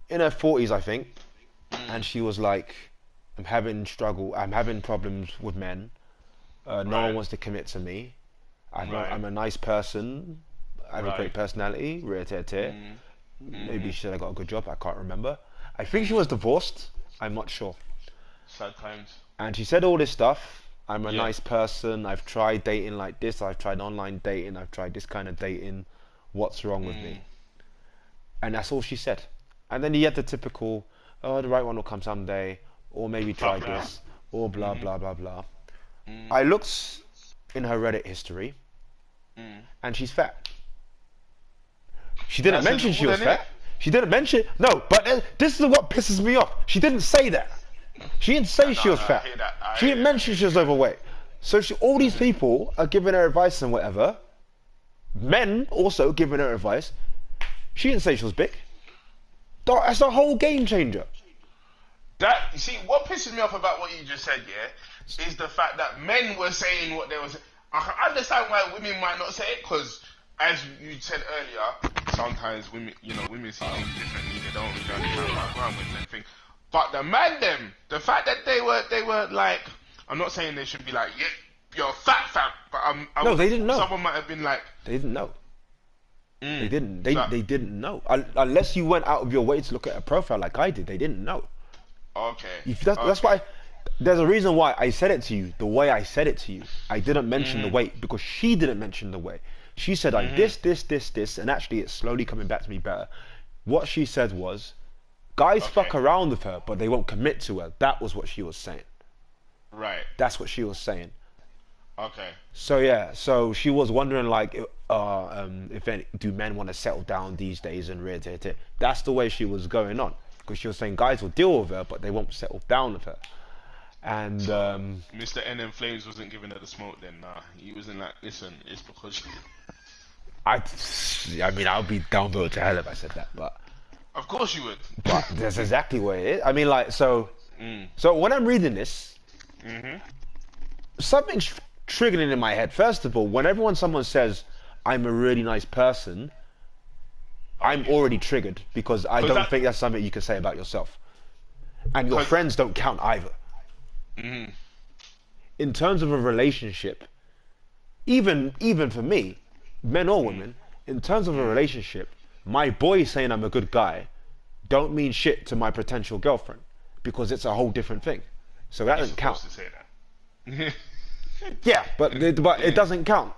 in her 40s, I think, and she was like, I'm having problems with men. No one Right. wants to commit to me. Right. I'm a nice person. I have a great Right. personality. Maybe she said I got a good job. I can't remember. I think she was divorced. I'm not sure. Sad times. And she said all this stuff. I'm a Yeah. nice person. I've tried dating like this. I've tried online dating. I've tried this kind of dating. What's wrong with me? And that's all she said. And then you had the typical, oh, the right one will come someday, or maybe try Blah, blah. this, or blah, blah, blah, blah. I looked in her Reddit history, and she's fat. She didn't That's mention an she was order, fat. She didn't mention, no, but this is what pisses me off. She didn't say that. She didn't say she was I fat. hear that. I She hear didn't that. mention she was overweight. So all these people are giving her advice and whatever. Men also giving her advice. She didn't say she was big. That's a whole game changer. That, you see, what pisses me off about what you just said, yeah, is the fact that men were saying what they were saying. I can understand why women might not say it, because, as you said earlier, sometimes women see things differently. They don't really understand background with men think. But the man, the fact that they were like, I'm not saying they should be like, yeah, you're fat, but No, they didn't know. Someone might have been like, They didn't know. They didn't. So- They didn't know. Unless you went out of your way to look at a profile like I did, they didn't know. okay. That's why. There's a reason why I said it to you the way I said it to you. I didn't mention the weight because she didn't mention the weight. She said like this, and actually it's slowly coming back to me better. What she said was, guys fuck around with her, but they won't commit to her. That was what she was saying. Right. That's what she was saying. Okay. So yeah, so she was wondering like, do men want to settle down these days and that's the way she was going on, because she was saying guys will deal with her, but they won't settle down with her. And Mr. NM Flames wasn't giving her the smoke then, nah. He wasn't like, listen, it's because I mean, I'll be downvoted to hell if I said that, but of course you would. that's exactly what it is. I mean, like, so when I'm reading this, something's triggering in my head. First of all, whenever someone says I'm a really nice person, I'm already triggered because I don't think that's something you can say about yourself. And your friends don't count either. Mm-hmm. In terms of a relationship, even for me, men or women, in terms of a relationship, my boy saying I'm a good guy don't mean shit to my potential girlfriend because it's a whole different thing. So that doesn't count. To say that. Yeah, but it doesn't count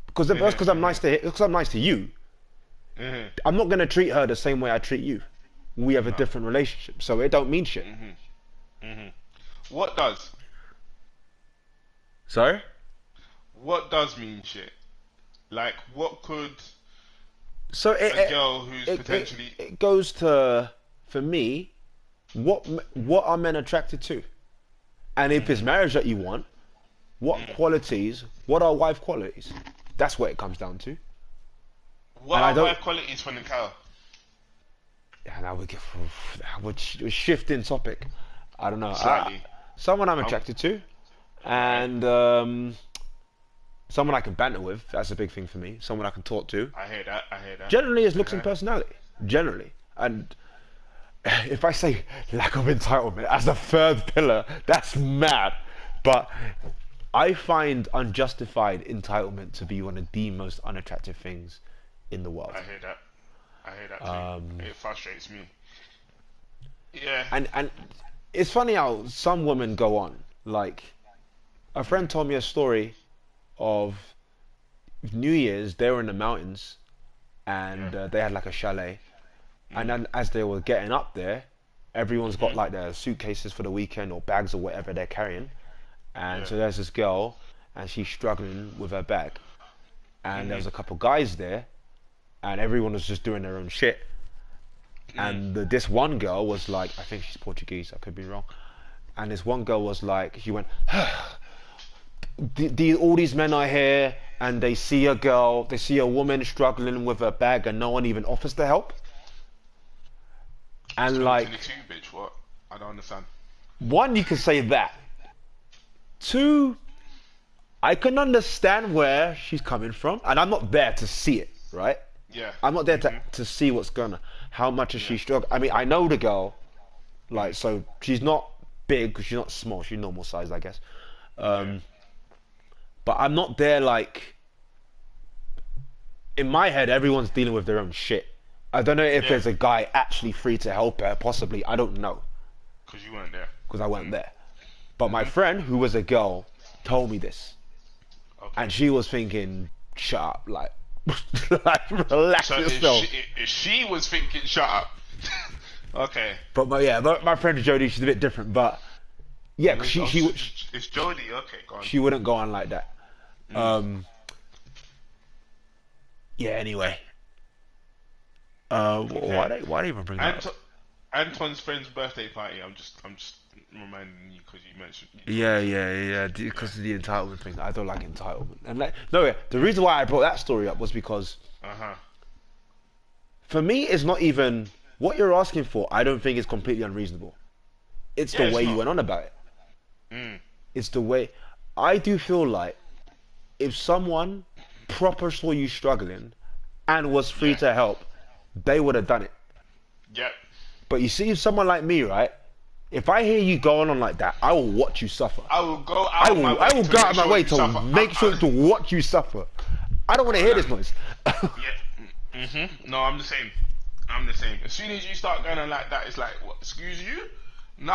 because I'm nice to you. Mm-hmm. I'm not gonna treat her the same way I treat you. We have a different relationship, so it don't mean shit. What does? Sorry? What does mean shit? Like, what could So a girl who's potentially... It goes to, for me, what are men attracted to? And if it's marriage that you want, what qualities, what are wife qualities? That's what it comes down to. What are wife qualities for Nicole? Yeah, now we're shifting topic. I don't know. Slightly. Someone I'm attracted to, and someone I can banter with. That's a big thing for me. Someone I can talk to. I hear that. Generally, it's looks and personality. Generally, and if I say lack of entitlement as a third pillar, that's mad. But I find unjustified entitlement to be one of the most unattractive things in the world. I hear that too. It frustrates me. Yeah. And it's funny how some women go on. Like, a friend told me a story of New Year's. They were in the mountains, and they had like a chalet. And then as they were getting up there, everyone's got like their suitcases for the weekend or bags or whatever they're carrying. And so there's this girl, and she's struggling with her bag. And there was a couple guys there, and everyone was just doing their own shit. And this one girl was like, I think she's Portuguese, I could be wrong. And this one girl was like, she went, all these men are here, and they see a woman struggling with her bag, and no one even offers to help. And like, bitch, what? I don't understand. One, you can say that. Two, I can understand where she's coming from, and I'm not there to see it, right? Yeah. I'm not there to see what's going on. How much is she struggling? I mean, I know the girl, like, so she's not big, she's not small, she's normal size, I guess. But I'm not there like, in my head, everyone's dealing with their own shit. I don't know if there's a guy actually free to help her, possibly, I don't know. Because you weren't there. Because I weren't there. But my friend, who was a girl, told me this. Okay. And she was thinking, shut up, like relax yourself. She was thinking, shut up. Okay. But my friend Jodie, she's a bit different, but yeah, cause she it's Jodie. Okay, go on. She wouldn't go on like that. Yeah. Anyway. Why do you even bring that up? Antoine's friend's birthday party. I'm just reminding you because you mentioned. Yeah. Because of the entitlement thing. I don't like entitlement. And like, the reason why I brought that story up was because for me, it's not even what you're asking for. I don't think is completely unreasonable. It's the way you went on about it. It's the way. I do feel like if someone proper saw you struggling and was free to help, they would have done it. Yep. But you see, someone like me, right? If I hear you going on like that, I will watch you suffer. I will go out. I will go out of my way to make sure to watch you suffer. I don't want to hear this noise. No, I'm the same. As soon as you start going on like that, it's like, what? Excuse you? No,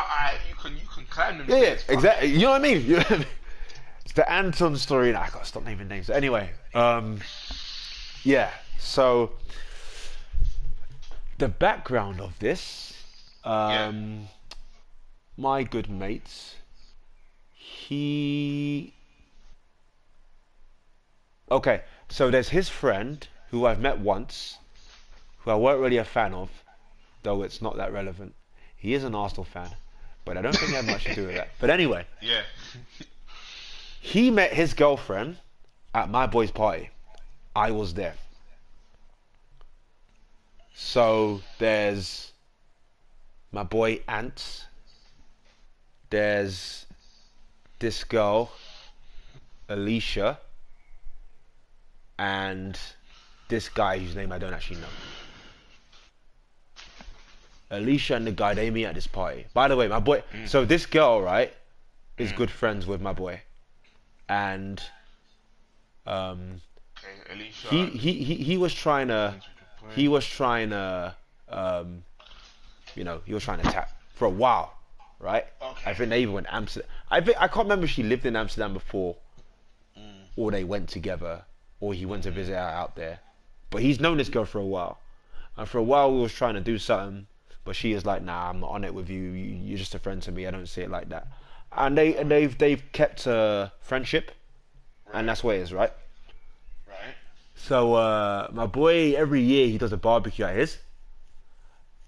you can climb them. Yeah, exactly. You know what I mean? It's the Anton story. I gotta stop naming names. Anyway, yeah. So the background of this, my good mate, okay, so there's his friend who I've met once, who I weren't really a fan of, though it's not that relevant. He is an Arsenal fan, but I don't think he had much to do with that. But anyway, he met his girlfriend at my boy's party. I was there. So there's my boy Ant. There's this girl, Alicia, and this guy whose name I don't actually know. Alicia and the guy, they meet at this party. By the way, my boy, so this girl, right, is good friends with my boy. And Okay, Alicia. he was trying to he was trying to he was trying to tap for a while, right? Okay. I think they even went to Amsterdam. I can't remember if she lived in Amsterdam before, or they went together, or he went to visit her out there. But he's known this girl for a while, and for a while we was trying to do something, but she is like, nah, I'm not on it with you. You're just a friend to me. I don't see it like that. And they've kept a friendship, and that's what it is, right? Right. So my boy, every year he does a barbecue at his,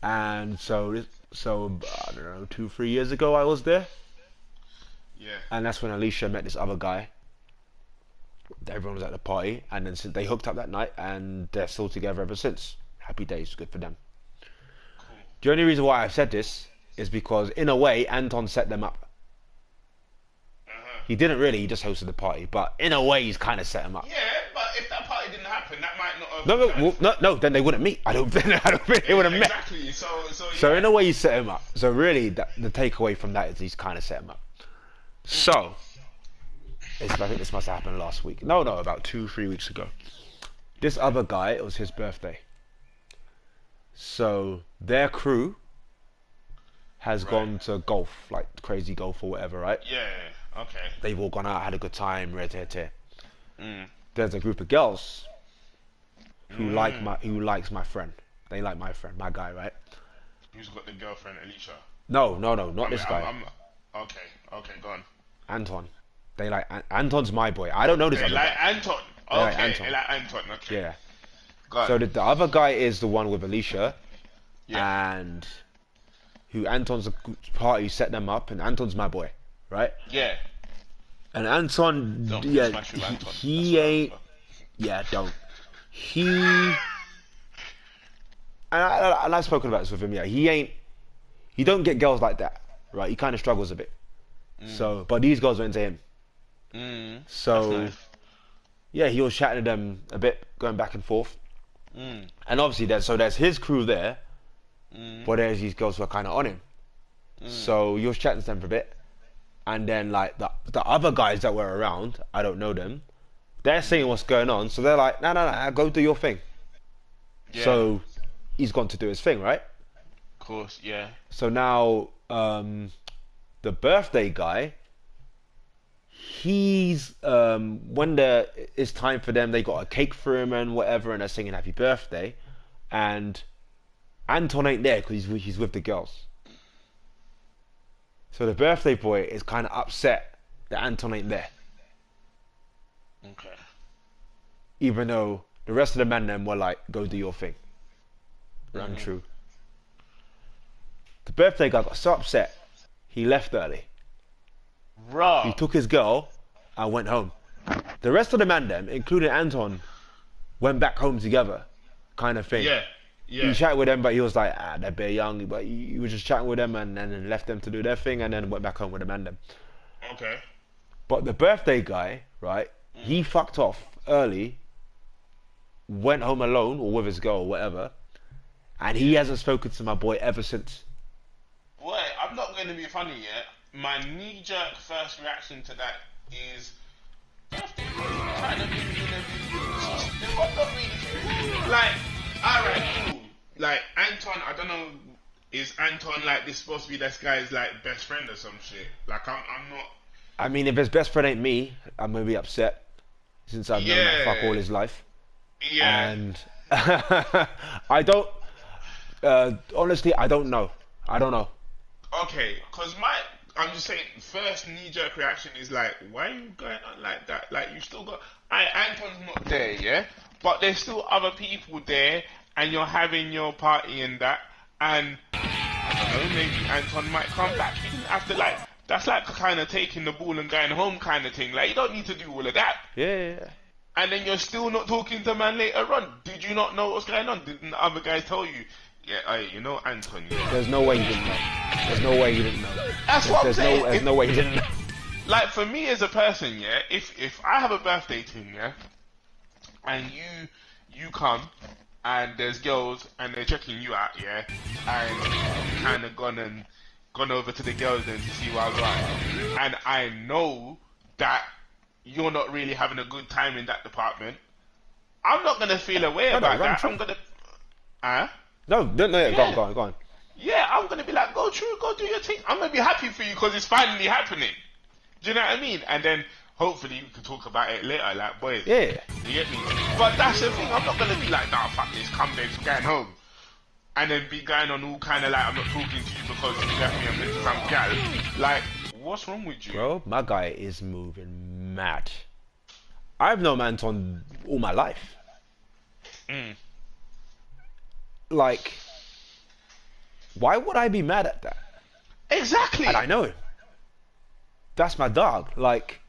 and so I don't know, 2-3 years ago I was there, Yeah. and that's when Alicia met this other guy. Everyone was at the party, and then they hooked up that night, and they're still together ever since. Happy days, good for them. Cool. The only reason why I've said this is because, in a way, Anton set them up. He didn't really, he just hosted the party, but in a way he's kind of set him up. Yeah, but if that party didn't happen, that might not have. No, then they wouldn't meet. I don't think they would have met. Exactly. So in a way, he set him up. So really, the takeaway from that is he's kind of set him up. So, I think this must have happened last week. No, about 2-3 weeks ago. This other guy, it was his birthday. So their crew has gone to golf, like crazy golf or whatever, right? Yeah. Okay. They've all gone out, had a good time, There's a group of girls who likes my friend. They like my friend, my guy, right? Who's got the girlfriend, Alicia? No, not this guy. Okay, go on. Anton. They like Anton's my boy. I don't know this They other like guy. Anton. They Okay, like Anton. they like Anton. Okay. Yeah. Go on. So the other guy is the one with Alicia, Yeah. and who Anton's party set them up, and Anton's my boy, right? Yeah. And Anton, Don't yeah, smash with Anton. he That's ain't. what Yeah, don't. And I've spoken about this with him. Yeah, he ain't. He don't get girls like that, right? He kind of struggles a bit. So, but these girls went to him. So, That's nice. yeah, he was chatting to them a bit, going back and forth. And obviously, there's his crew there, but there's these girls who are kind of on him. So he was chatting to them for a bit, and then like the other guys that were around, I don't know them. They're seeing what's going on, so they're like, no, go do your thing. Yeah. So he's gone to do his thing, right? Of course, yeah. So now the birthday guy, he's when it's time for them, they got a cake for him and whatever, and they're singing happy birthday, and Anton ain't there because he's with the girls. So the birthday boy is kind of upset that Anton ain't there, Okay. even though the rest of the men then were like, go do your thing. Untrue. The birthday guy got so upset, he left early. He Raw. took his girl and went home. The rest of the man then, including Anton, went back home together, kind of thing. Yeah. Yeah. He chatted with them, but he was like, they're bare young. But he was just chatting with them and then left them to do their thing and then went back home with the man then. Okay. But the birthday guy, right, he fucked off early, went home alone or with his girl or whatever, and he hasn't spoken to my boy ever since. Boy, I'm not going to be funny yet. My knee-jerk first reaction to that is trying to be like, alright, cool. Like Anton, I don't know, is Anton like this supposed to be this guy's like best friend or some shit? Like I'm not. I mean, if his best friend ain't me, I'm gonna be upset since I've known that fuck all his life. Yeah. And I don't. Honestly, I don't know. Okay, I'm just saying, first knee-jerk reaction is like, why are you going on like that? Like, you still got, Anton's not there, yeah? But there's still other people there, and you're having your party and that, and, I don't know, maybe Anton might come back. You didn't have to, like, that's like kind of taking the ball and going home kind of thing. Like, you don't need to do all of that. Yeah. And then you're still not talking to man later on. Did you not know what's going on? Didn't the other guys tell you? Yeah, you know Anton. Yeah. There's no way he didn't know. There's no way he didn't know. That's what I'm saying. There's no way he didn't know. like for me as a person, yeah, if I have a birthday thing, yeah, and you come and there's girls and they're checking you out, yeah, and you kind of gone over to the girls then to see what I was like, and I know that you're not really having a good time in that department, I'm not gonna feel a way about that. I'm gonna, No, no, yeah. Yeah. Go on. Yeah, I'm gonna be like, go do your thing. I'm gonna be happy for you because it's finally happening. Do you know what I mean? And then hopefully we can talk about it later, like boys. Yeah. You get me? But that's the thing. I'm not gonna be like, nah, fuck this. Come, babes, going home, and then be going on all kind of like, I'm not talking to you because you left me and went to some gal. Like, what's wrong with you, Bro, my guy is moving mad. I've known Anton all my life. Like, why would I be mad at that? Exactly. And I know him. That's my dog. Like,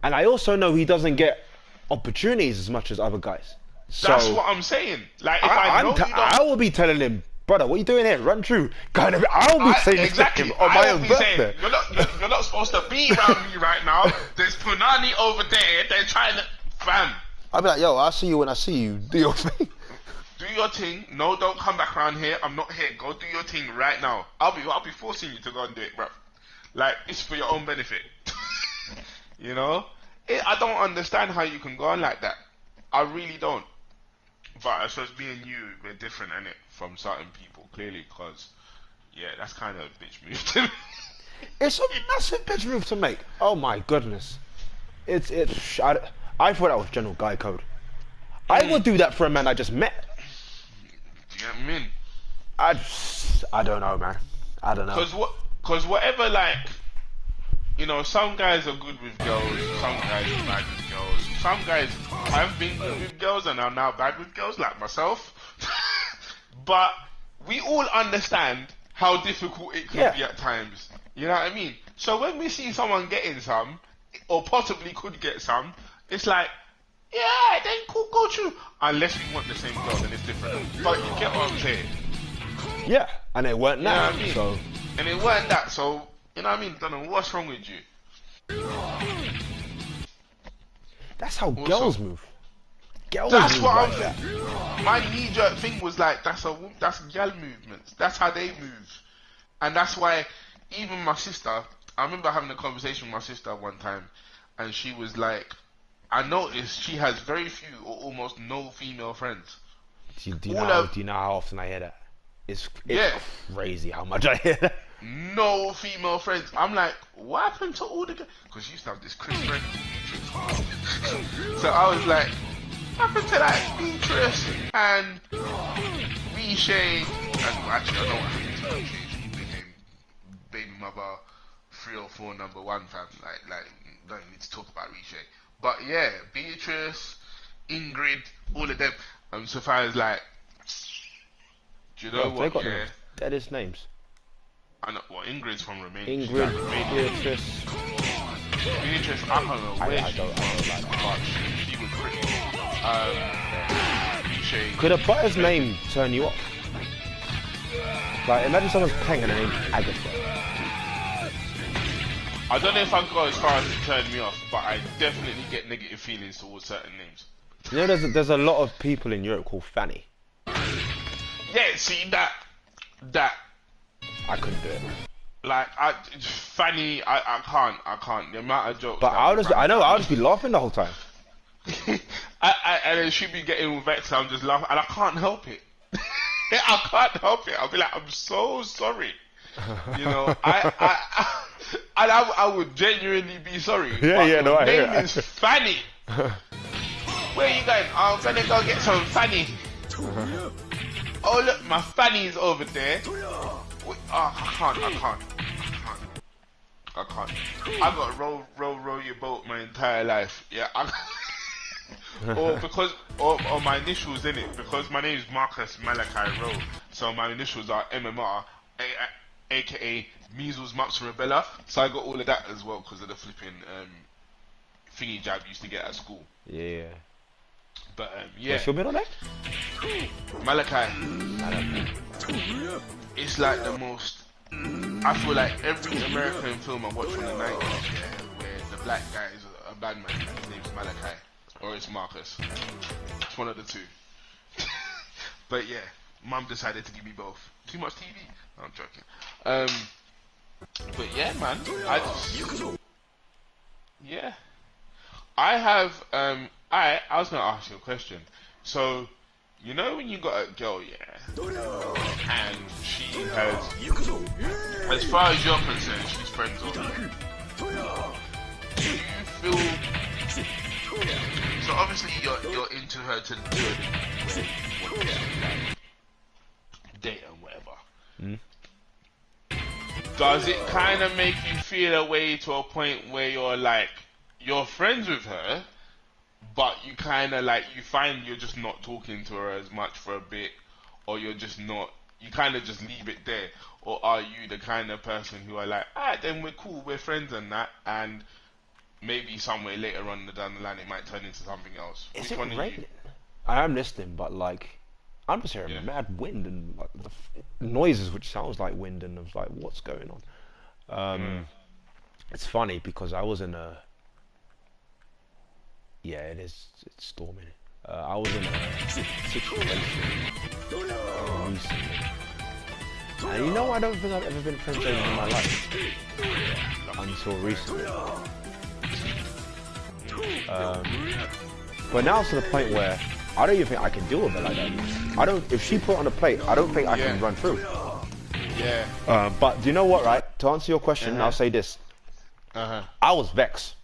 and I also know he doesn't get opportunities as much as other guys. So That's what I'm saying. Like, if I know you don't... I will be telling him, brother, what are you doing here? Run through. Kind of, I'll be saying this to him on my own birthday. You're not supposed to be around me right now. There's Punani over there. They're trying to... Fam. I'll be like, yo, I'll see you when I see you. Do your thing. Do your thing. No, don't come back around here. I'm not here. Go do your thing right now. I'll be forcing you to go and do it, bro. Like, it's for your own benefit. You know? I don't understand how you can go on like that. I really don't. But I suppose me and you, we're different, innit? From certain people, clearly, because, yeah, that's kind of a bitch move to me. It's a massive bitch move to make. Oh my goodness. I thought that was general guy code. I would do that for a man I just met. Do you get me? I don't know, man. I don't know. Because whatever, like, you know, some guys are good with girls, some guys are bad with girls. Some guys have been good with girls and are now bad with girls, like myself. But we all understand how difficult it could be at times. You know what I mean? So when we see someone getting some, or possibly could get some, it's like, yeah, then cool, go through. Unless you want the same girl, then it's different. But you get what I'm saying? Yeah, and it weren't that. You know what I mean? So. And it weren't that, so, you know what I mean? Don't know what's wrong with you. That's how girls move. Girls That's move what like I'm that. saying. My knee-jerk thing was like, that's girl movements. That's how they move. And that's why, even my sister, I remember having a conversation with my sister one time, and she was like, I noticed she has very few or almost no female friends. Do you know how often I hear that? It's crazy how much I hear that. No female friends. I'm like, what happened to all the guys? Because she used to have this Chris friend. So I was like, what happened to that Beatrice and Rishay? And actually, I know what happened to Rishay. She became baby mother 3 or 4 number 1 fam. Like, don't need to talk about Rishay. But yeah, Beatrice, Ingrid, all of them. Sophia's like, do you know what? They got the deadest names. I know what Ingrid's from Romania. Ingrid, Beatrice. Beatrice, I don't know where I don't like but she was pretty. Rishay. Could a butter's name turn you off? Like, imagine someone's playing and her name's Agatha. I don't know if I'd go as far as to turn me off, but I definitely get negative feelings towards certain names. You know, there's a lot of people in Europe called Fanny. Yeah, see that I couldn't do it. like Fanny, I can't. The amount of jokes. But I'll just be laughing the whole time. And then she'd be getting vexed. I'm just laughing, and I can't help it. I can't help it. I'll be like, I'm so sorry. You know, I would genuinely be sorry. Yeah, no, I hear name is Fanny. Where are you going? I'm gonna go get some Fanny. Oh look, my Fanny's over there. Wait, I can't. I got row your boat my entire life. Yeah, or my initials in it, because my name is Marcus Malachi Rowe. So my initials are MMR, aka Measles, Mumps, and Rubella. So I got all of that as well because of the flipping thingy jab used to get at school. Yeah. But yeah. What's your middle name? Malachi. It's like the most. I feel like every American film I watch from the 90s, where black guy is a bad man. His name's Malachi, or it's Marcus. It's one of the two. But yeah, Mum decided to give me both. Too much TV? No, I'm joking. But yeah, man, I have I was gonna ask you a question. So, you know when you got a girl, yeah, and she has, as far as you're concerned, she's friends with you. Do you feel? So obviously you're into her to date and whatever. Does it kind of make you feel a way to a point where you're like, you're friends with her, but you kind of like, you find you're just not talking to her as much for a bit, or you're just not, you kind of just leave it there? Or are you the kind of person who are like, alright, then we're cool, we're friends and that, and maybe somewhere later on down the line it might turn into something else? Is it raining? I am listening, but like, I'm just hearing mad wind and like the noises, which sounds like wind, and I was like, what's going on? It's funny because I was in a, it's storming. I was in a situation recently, and you know, I don't think I've ever been friends in my life until recently. But now it's to the point where I don't even think I can deal with it like that. I don't. If she put it on a plate, I don't think I can run through. Yeah. But do you know what? Right. To answer your question, I'll say this. I was vexed.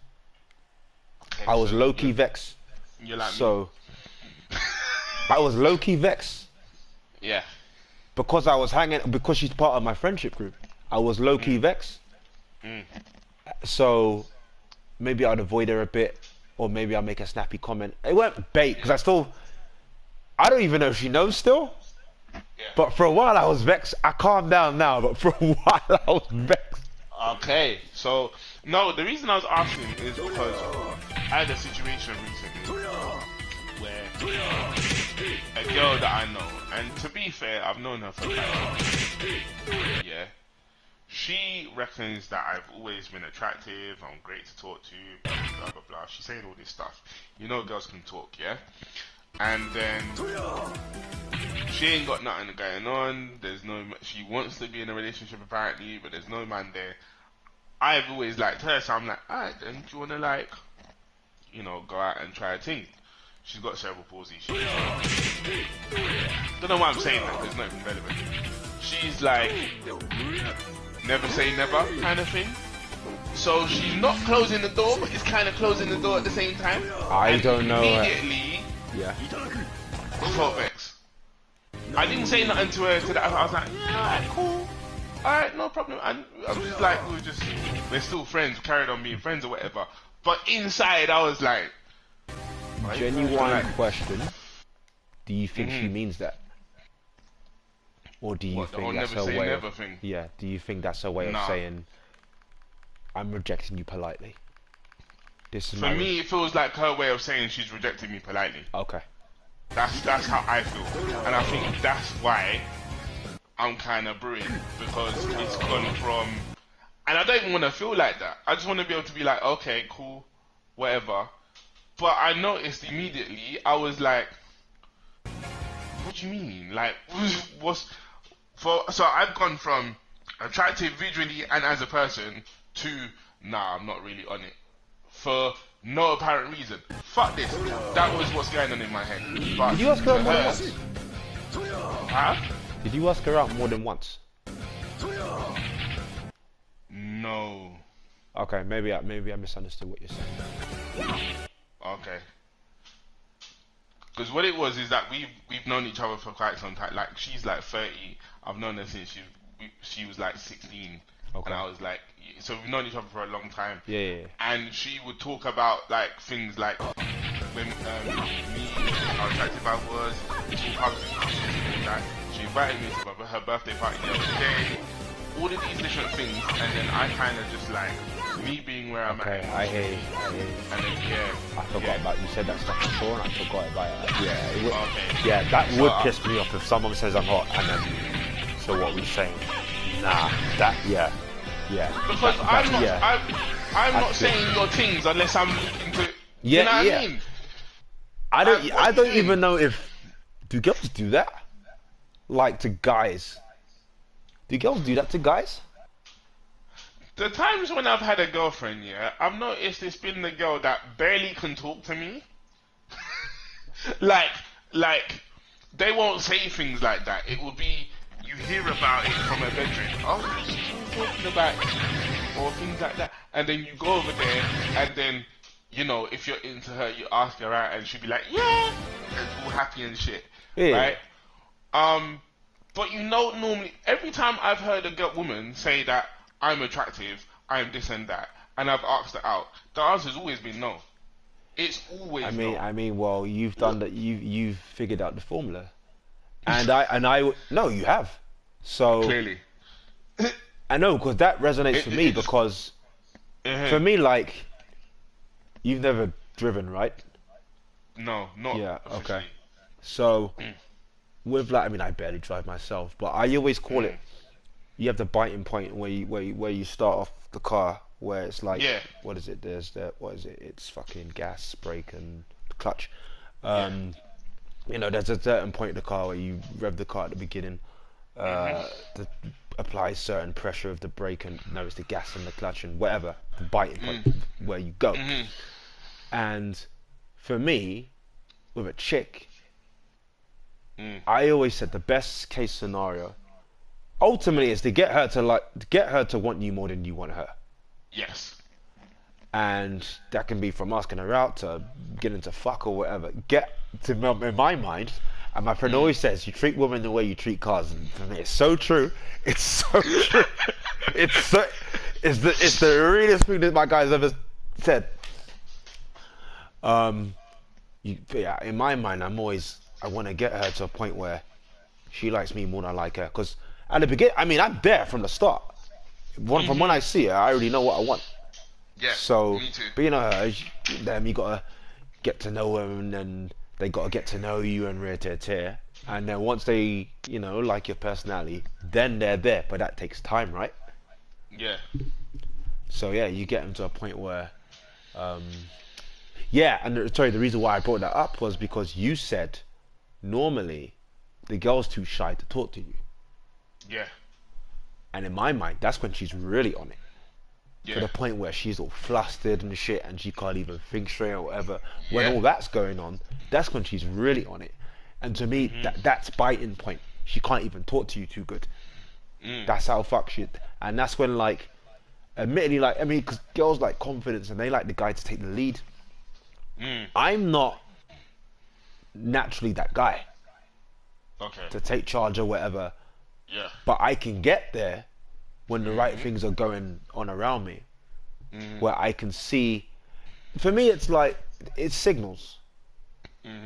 Okay, I was low key vexed. You're like so. I was low key vexed. Yeah. Because I was hanging. Because she's part of my friendship group. I was low key vexed. So maybe I'd avoid her a bit. Or maybe I'll make a snappy comment. It weren't bait, because I don't even know if she knows still. Yeah. But for a while I was vexed. I calmed down now, but for a while I was vexed. Okay, so, no, the reason I was asking is because I had a situation recently where a girl that I know, and to be fair, I've known her for like, she reckons that I've always been attractive, I'm great to talk to, blah, blah, blah, blah. She's saying all this stuff. You know girls can talk, yeah? And then she ain't got nothing going on, she wants to be in a relationship apparently, but there's no man there. I've always liked her, so I'm like, alright then, do you want to like, you know, go out and try a thing? She's got cerebral palsy, don't know why I'm saying that, there's nothing relevant. She's like, never say never kind of thing. So she's not closing the door, but it's kind of closing the door at the same time. I don't know. Immediately, I felt vexed. I didn't say nothing to her to that. I was like, yeah, alright, cool. Alright, no problem. And I was just like, we're still friends, carried on being friends or whatever. But inside, I was like, genuine question. Do you think she means that? Or do you think that's her way of, do you think that's her way of saying, I'm rejecting you politely? This is for me, it feels like her way of saying she's rejecting me politely. Okay. That's how I feel. And I think that's why I'm kind of brewing, because it's gone from, and I don't even want to feel like that. I just want to be able to be like, okay, cool, whatever. But I noticed immediately, I was like, what do you mean? Like, so I've gone from attractive visually and as a person to, nah, I'm not really on it. For no apparent reason. Fuck this. That was what's going on in my head. But did you ask her out more than once? Huh? Did you ask her out more than once? No. Okay, maybe I misunderstood what you're saying. Okay. Because what it was is that we've known each other for quite some time. Like, she's like 30. I've known her since she was like 16. Okay. And I was like, so we've known each other for a long time. Yeah. And she would talk about like things like when me, how attractive I was, like, she invited me to her birthday party the other day. All of these different things, and then I kind of just like, me being where I'm at. I hear you. And then, I forgot about, you said that stuff before and I forgot about it. Yeah, it would, okay. Yeah, that would piss me off if someone says I'm hot and then, so what we saying? Nah, that, yeah. Because I'm not, I'm I not feel- saying your things unless I'm looking to. Yeah, you know what yeah. I mean? I don't. Like, what I you don't doing? even know if do girls do that, like to guys. Do girls do that to guys? The times when I've had a girlfriend, yeah, I've noticed it's been the girl that barely can talk to me. like, like, they won't say things like that. It will be, you hear about it from a bedroom. Oh, she's talking about it. Or things like that. And then you go over there, and then, you know, if you're into her, you ask her out, and she'll be like, yeah, and all happy and shit. Yeah. Right? But you know, normally, every time I've heard a woman say that I'm attractive, I'm this and that, and I've asked her out, the answer's always been no. It's always no. I mean, well, you've done that. You've figured out the formula, and no, you have. So Clearly. I know because that resonates for me it just- because Uh-huh. for me, like, you've never driven, right? No, not Yeah, officially. okay. So with like, I mean, I barely drive myself, but I always call it. You have the biting point where you start off the car where it's like, Yeah. what is it? There's the what is it? It's fucking gas, brake, and clutch. You know, there's a certain point in the car where you rev the car at the beginning, to apply certain pressure of the brake, and no, it's the gas and the clutch and whatever the biting point where you go. And for me, with a chick, I always said the best case scenario, ultimately, is to get her to want you more than you want her. Yes. And that can be from asking her out to getting to fuck or whatever. Get to in my mind, and my friend always says, you treat women the way you treat cars. And for me, it's so true. It's so true. It's the realest thing that my guy's ever said. Yeah, in my mind, I want to get her to a point where she likes me more than I like her. Because at the beginning, I mean, I'm there from the start. From when I see her, I already know what I want. Yeah. So, Me too. but you know, you gotta get to know them, and then they gotta get to know you and tear. And then once they, you know, like your personality, then they're there. But that takes time, right? Yeah. So yeah, you get them to a point where, yeah. And sorry, the reason why I brought that up was because you said normally the girl's too shy to talk to you, Yeah. and in my mind, that's when she's really on it. To Yeah. the point where she's all flustered and shit, and she can't even think straight or whatever. When Yeah. all that's going on, that's when she's really on it. And to me, that's biting point. She can't even talk to you too good. That's how fuck shit. And that's when, like, admittedly, like, I mean, because girls like confidence and they like the guy to take the lead. I'm not naturally that guy Okay. to take charge or whatever, Yeah. but I can get there when the right things are going on around me, where I can see. For me, it's like it's signals.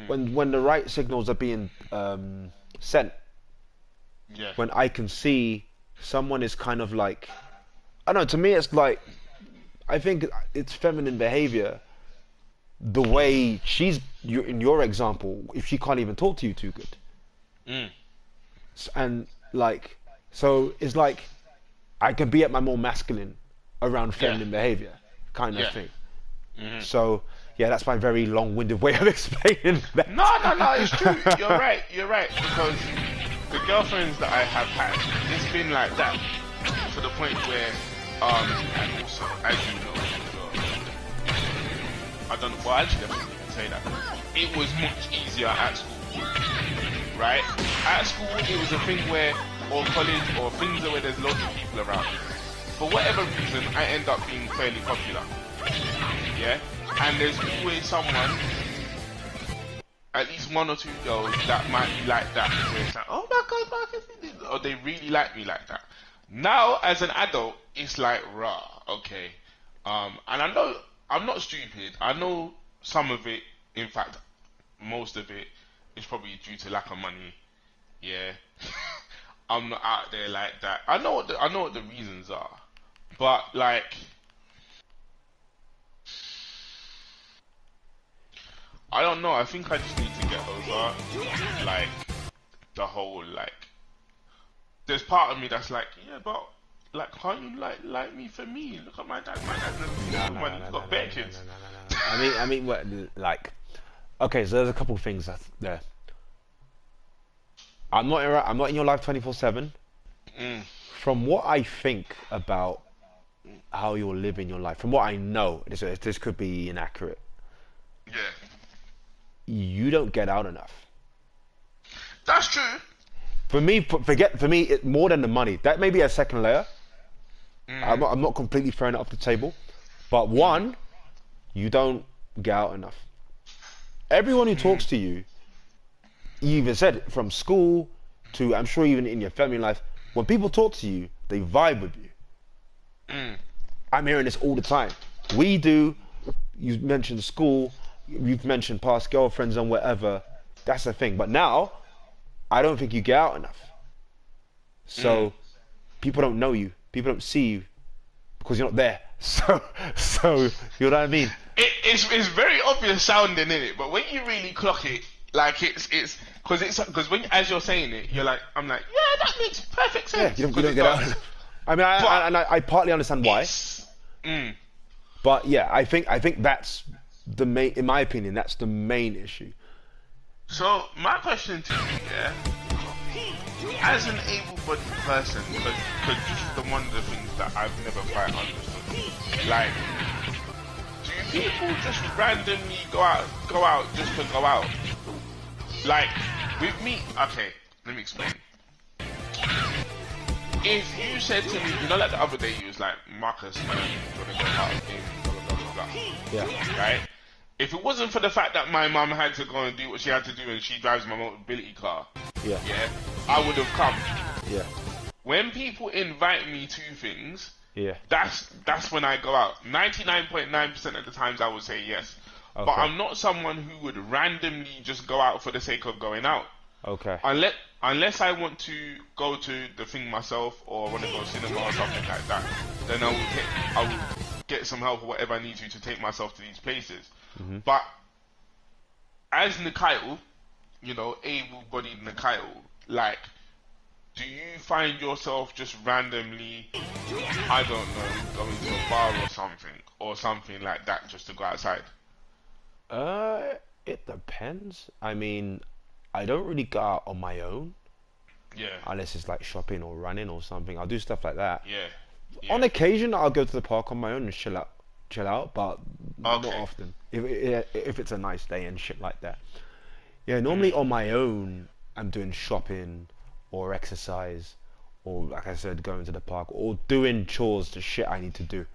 When the right signals are being sent, Yeah. when I can see someone is kind of like, I don't know. To me, it's like, I think it's feminine behavior. The way in your example, if she can't even talk to you too good, and like, so it's like I can be at my more masculine around feminine behavior kind of Yeah. thing. So yeah, that's my very long-winded way of explaining that. No, it's true. You're right. Because the girlfriends that I have had, it's been like that. To the point where, and also, as you know, I don't know, well, actually, I shouldn't say that. It was much easier at school, right? At school, it was a thing where, or college, or things where there's lots of people around. For whatever reason, I end up being fairly popular. Yeah? And there's always someone, at least one or two girls, that might be like that. Where it's like, oh my god, Marcus, or they really like me like that. Now, as an adult, it's like, rah, okay. And I know, I'm not stupid. I know some of it, in fact, most of it, is probably due to lack of money. Yeah. I'm not out there like that. I know what the reasons are. But, like, I don't know. I think I just need to get over, like, the whole, like, there's part of me that's like, yeah, but Like, can't you like me for me? Look at my dad. My dad's never been No, with no, money. no, He's no, got no, bare no, no, kids. no, no, no. I mean, what, like, okay, so there's a couple things there. I'm not in your life 24/7. Mm, From what I think about how you're living your life, from what I know, this could be inaccurate. yeah, You don't get out enough. that's true. For me, it more than the money. That may be a second layer. I'm not completely throwing it off the table, but one, you don't get out enough. Everyone who talks to you, you even said from school to I'm sure even in your family life, when people talk to you, they vibe with you. Mm, I'm hearing this all the time. We do. You mentioned school. You've mentioned past girlfriends and whatever. That's the thing. But now, I don't think you get out enough. So people don't know you. People don't see you because you're not there. So you know what I mean? it's very obvious sounding in it, but when you really clock it, like it's because when as you're saying it, you're like I'm like yeah, that makes perfect sense. Yeah, you 'Cause don't it get out. does. I mean, I partly understand why, Mm, but yeah, I think that's the main. In my opinion, that's the main issue. so my question to you, yeah, as an able-bodied person, because this is one of the things that I've never quite understood. Like, do people just randomly go out just to go out? Like, with me, okay, let me explain. If you said to me, you know, like the other day, you was like, Marcus, man, you're gonna go out of game, blah, blah, blah, blah, blah. Yeah. Right? If it wasn't for the fact that my mum had to go and do what she had to do and she drives my mobility car, Yeah. yeah, I would have come. Yeah. When people invite me to things, Yeah. that's when I go out. 99.9% of the times I would say yes. But Okay. I'm not someone who would randomly just go out for the sake of going out. Okay. Unless I want to go to the thing myself or want to go cinema or something like that, then I will get some help or whatever I need to take myself to these places. But as Nikhail, you know, able-bodied Nikhail, like, do you find yourself just randomly, I don't know, going to a bar or something like that just to go outside? It depends. I mean, I don't really go out on my own Yeah, unless it's like shopping or running or something. I'll do stuff like that. yeah. On occasion, I'll go to the park on my own and chill out, but not Okay. often. If it's a nice day and shit like that. Yeah, normally on my own, I'm doing shopping or exercise, or like I said, going to the park or doing chores, the shit I need to do.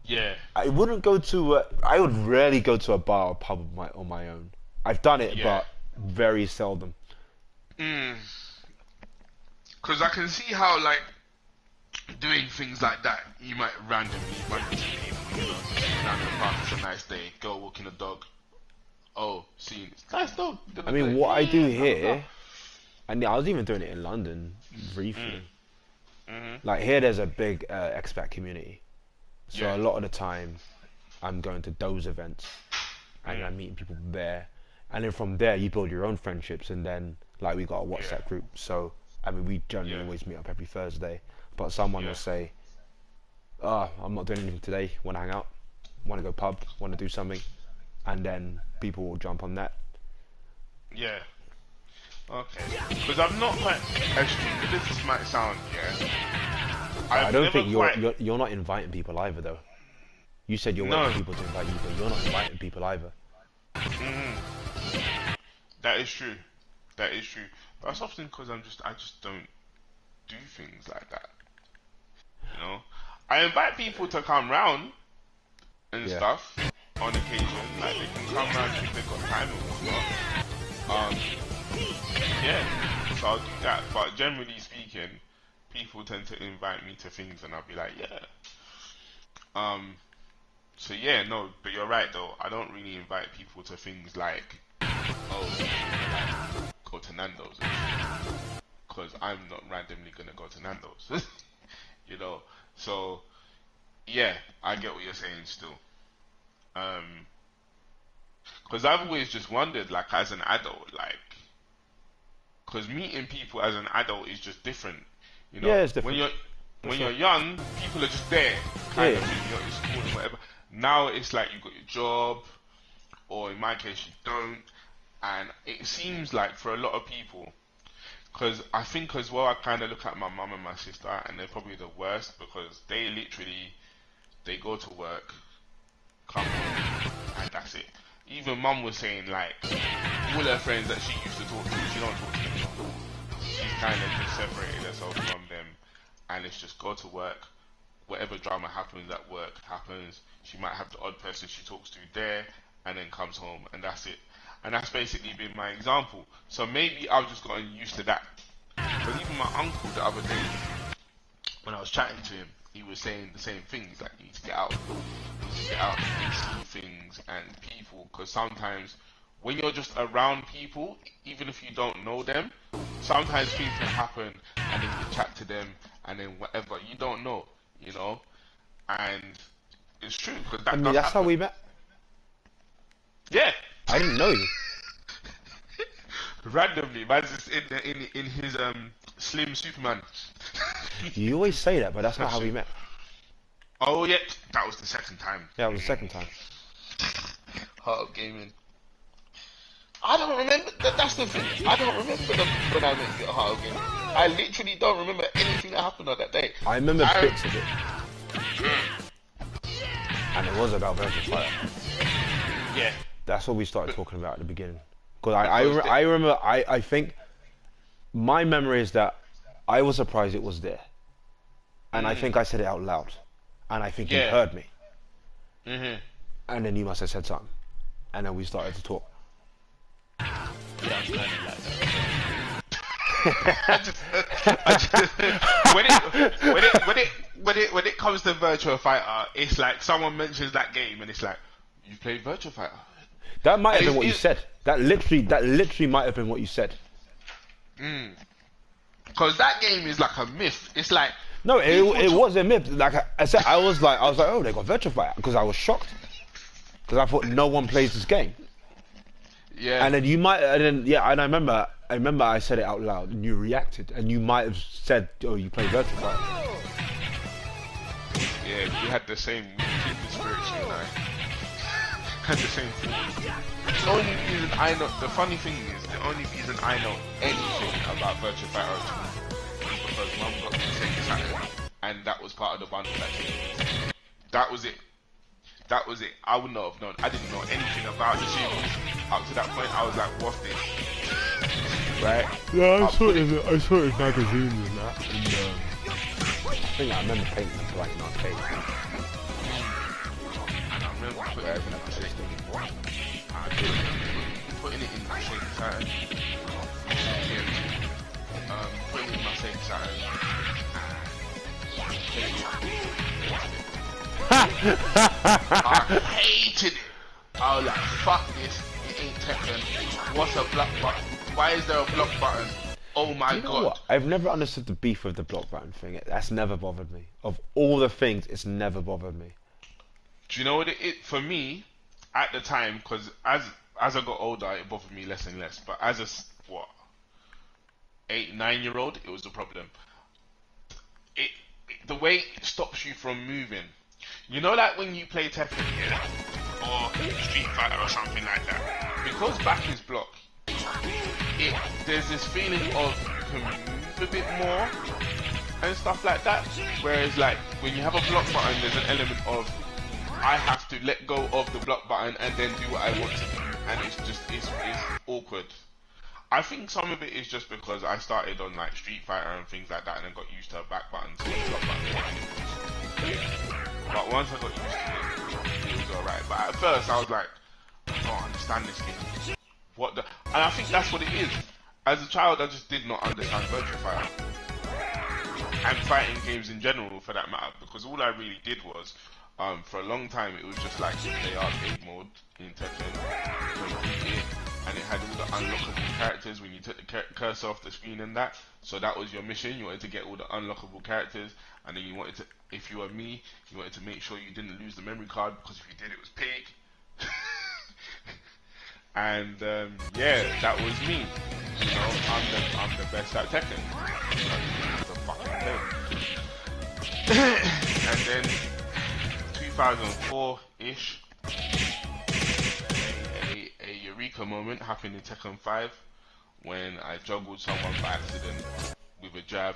Yeah. I wouldn't go to. I would rarely go to a bar or pub on my own. I've done it, Yeah. but very seldom. Because I can see how, like, doing things like that, you might randomly run into people, you know, just down the park, it's a nice day, go walking a dog. Oh, see, it's a nice dog. I mean, what I do Yeah, blah, blah, here, blah. and I was even doing it in London briefly. Mm-hmm. Like here, there's a big expat community, so Yeah. a lot of the time, I'm going to those events, and I'm meeting people there, and then from there you build your own friendships, and then like we got a WhatsApp Yeah. group, so I mean we generally Yeah. always meet up every Thursday, but someone Yeah. will say, "Ah, I'm not doing anything today. Want to hang out? Want to go pub? Want to do something?" And then people will jump on that. Yeah. Okay. Because I'm not quite, as stupid as this might sound, yeah. I don't think quite, you're not inviting people either, though. You said you're No. waiting for people to invite you, but you're not inviting people either. That is true. That is true. But that's often because I just don't do things like that. You know, I invite people to come round and Yeah. stuff on occasion. Like they can come round if they've got time and whatnot. Yeah, so I'll do that. But generally speaking, people tend to invite me to things, and I'll be like, yeah. So yeah, no, but you're right though. I don't really invite people to things like, oh, like, go to Nando's, because I'm not randomly gonna go to Nando's, you know. So yeah, I get what you're saying still. Because I've always just wondered, like, as an adult, like, because meeting people as an adult is just different, you know. Yeah, it's different. When sure. you're young, people are just there, kind Yeah. of thing. You're at school and whatever. Now it's like you've got your job, or in my case, you don't. And it seems like for a lot of people, because I think as well, I kind of look at my mum and my sister, and they're probably the worst because they go to work, come home, and that's it. Even mum was saying like, all her friends that she used to talk to, she don't talk to them anymore. She's kind of just separated herself from them, and it's just go to work. Whatever drama happens at work happens. She might have the odd person she talks to there, and then comes home, and that's it. And that's basically been my example. So maybe I've just gotten used to that. Because even my uncle the other day, when I was chatting to him, he was saying the same things, like you need to get out, you need to get out and see things and people. Because sometimes when you're just around people, even if you don't know them, sometimes things can happen, and then you chat to them, and then whatever, you don't know, you know. And it's true because that I mean, does that's how happen. we met. Yeah. I didn't know you. Randomly, man's just in his slim Superman. You always say that, but that's not how we met. Oh yeah, that was the second time. Yeah, it was the second time. Heart of Gaming. I don't remember. That's the thing. I don't remember when I met you at Heart of Gaming. I literally don't remember anything that happened on that day. I remember bits of it. And it was about Virtua Fighter. Yeah. That's what we started talking about at the beginning. Because Because I remember, I think my memory is that I was surprised it was there. And I think I said it out loud. And I think you Yeah. heard me. Mhm. And then you must have said something. And then we started to talk. Yeah, I'm kind of like that. When it comes to Virtua Fighter, it's like someone mentions that game and it's like, you played Virtua Fighter. That might have been what you It's- said. That literally might have been what you said. Because that game is like a myth. It's like No, people it talk- was a myth. Like I said, I was like, oh, they got Virtua Fighter, because I was shocked, because I thought no one plays this game. Yeah. And then you might, and I remember I said it out loud, and you reacted, and you might have said, oh, you play Virtua Fighter. Yeah, we had the same kindred spirits, you and I. Had the same thing. The only reason I know, the funny thing is, the only reason I know anything about Virtua Fighter 2 is because Mum got me Sega Saturn, and that was part of the bundle that came with it. That was it. That was it. I would not have known. I didn't know anything about the series. Up to that point, I was like, what's this? Right? Yeah, I saw it in magazines and that. And, I remember painting them like an arcade. And I remember putting it in the system. Putting it in my Sega Saturn. Putting it in my Sega Saturn. I hated it. I was like, fuck this. It ain't Tekken. What's a block button? Why is there a block button? Oh my You know god. what? I've never understood the beef with the block button thing. That's never bothered me. Of all the things, it's never bothered me. Do you know what it for me at the time? Because as I got older, it bothered me less and less. But as a 8-9-year-old, it was a problem. The way it stops you from moving. You know, like when you play Tekken, yeah, or Street Fighter or something like that. Because back is block, there's this feeling of you can move a bit more and stuff like that. Whereas, like when you have a block button, there's an element of I have to let go of the block button and then do what I want to do, and it's awkward. I think some of it is just because I started on like Street Fighter and things like that, and then got used to a back button, so the block button. But once I got used to it, it was alright. But at first, I was like, I don't understand this game. What the? And I think that's what it is. As a child, I just did not understand Virtua Fighter and fighting games in general, for that matter, because all I really did was, for a long time, it was just like you play arcade mode in Tekken, and it had all the unlockable characters when you took the cursor off the screen and that. So that was your mission. You wanted to get all the unlockable characters, and then you wanted to, if you were me, you wanted to make sure you didn't lose the memory card, because if you did, it was pig. And yeah, that was me. You know, I'm the best at Tekken. That's the fucking thing. And then 2004-ish, a eureka moment happened in Tekken 5 when I juggled someone by accident with a jab,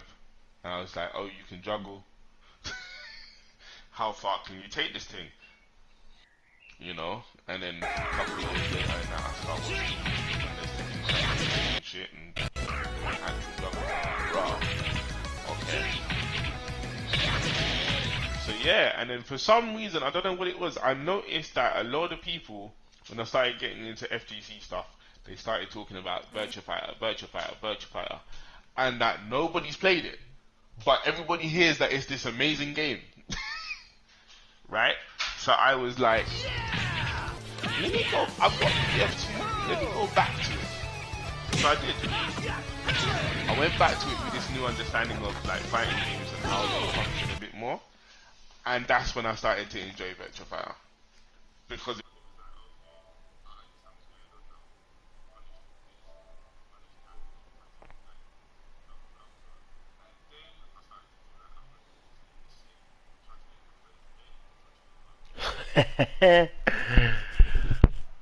and I was like, "Oh, you can juggle? How far can you take this thing?" You know. And then a couple of years later, now I start watching and there's Tekken and shit and actual juggle. Raw. Okay. So yeah, and then for some reason, I don't know what it was, I noticed that a lot of people, when I started getting into FGC stuff, they started talking about Virtua Fighter, Virtua Fighter, Virtua Fighter, and that nobody's played it, but everybody hears that it's this amazing game, right? So I was like, let me go, I've got BF2, let me go back to it. So I did. I went back to it with this new understanding of like fighting games and how they function a bit more. And that's when I started to enjoy Virtua Fighter. Because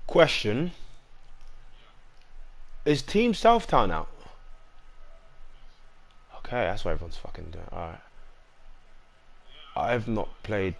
Question: is Team Southtown out? Okay, that's what everyone's fucking doing. Alright. I've not played